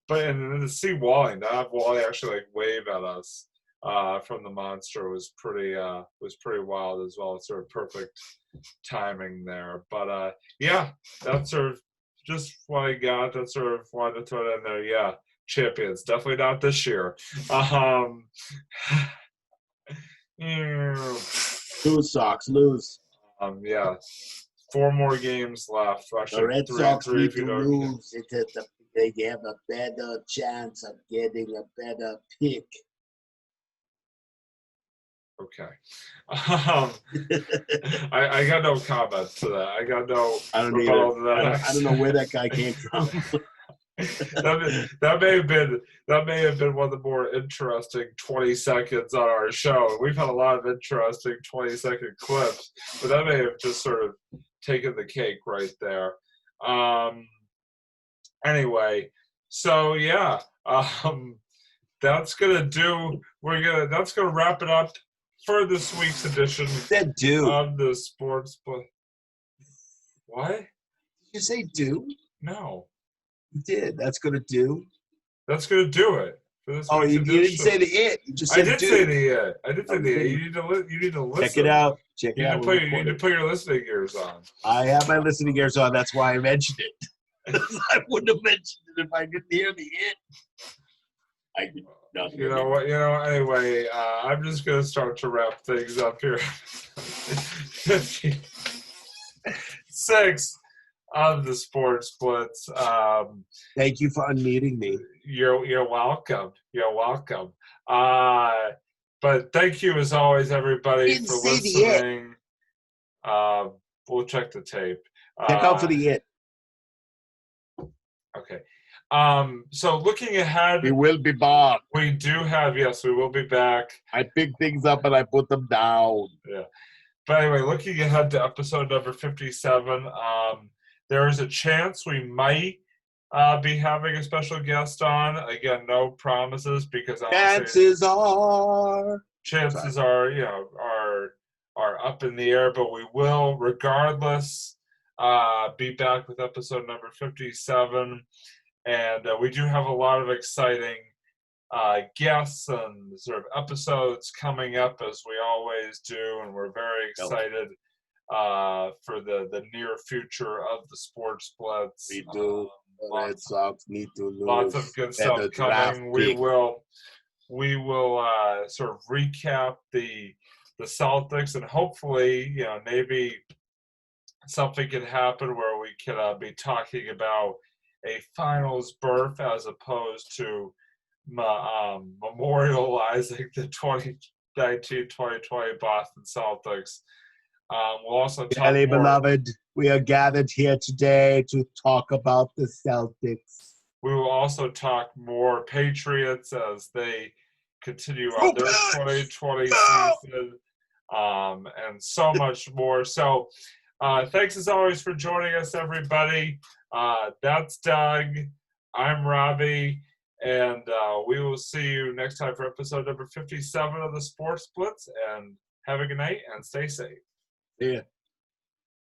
But and then to see Wally, not have Wally actually wave at us from the monster was pretty wild as well. It's sort of perfect timing there. But that's sort of just what I got. That sort of wanted to throw it in there. Yeah, champions. Definitely not this year. Lose, Sox, lose. 4 more games left. Actually, the Red Sox need to lose. They have a better chance of getting a better pick. Okay. I got no comment to that. I got no. I don't either. I don't know where that guy came from. that may have been one of the more interesting 20 seconds on our show. We've had a lot of interesting 20-second clips, but that may have just sort of taken the cake right there. Anyway, so that's gonna wrap it up for this week's edition of the Sports Book. What? Did you say do? No. You did. That's going to do. That's going to do it for this Oh, week's you didn't edition. say the it. You just I said did do. say the it. I did say the Okay. it. You need to listen. Check it out. Check it You out. need to put your listening ears on. I have my listening ears on. That's why I mentioned it. I wouldn't have mentioned it if I didn't hear the it. I could not hear You know it. what? Anyway, I'm just going to start to wrap things up here. 56 of the Sports Blitz. Thank you for unmuting me. You're welcome. You're welcome. But thank you as always, everybody, for listening. We'll check the tape. Check out for the it. Okay. So looking ahead, We will be back. we will be back. I pick things up and I put them down. Yeah. But anyway, looking ahead to episode number 57, there is a chance we might be having a special guest on. Again, no promises because chances are are up in the air, but we will regardless be back with episode number 57. And we do have a lot of exciting guests and sort of episodes coming up as we always do, and we're very excited for the near future of the Sports Blitz. We do. Red Sox need to lose. Lots of good stuff coming. We will sort of recap the Celtics, and hopefully, maybe something can happen where we can be talking about a finals berth as opposed to memorializing the 2019-2020 Boston Celtics. We'll also talk Dearly more. beloved, we are gathered here today to talk about the Celtics. We will also talk more Patriots as they continue on their 2020 season, and so much more. So thanks as always for joining us, everybody. That's Doug. I'm Robbie. And we will see you next time for episode number 57 of the Sports Blitz. And have a good night and stay safe. Yeah.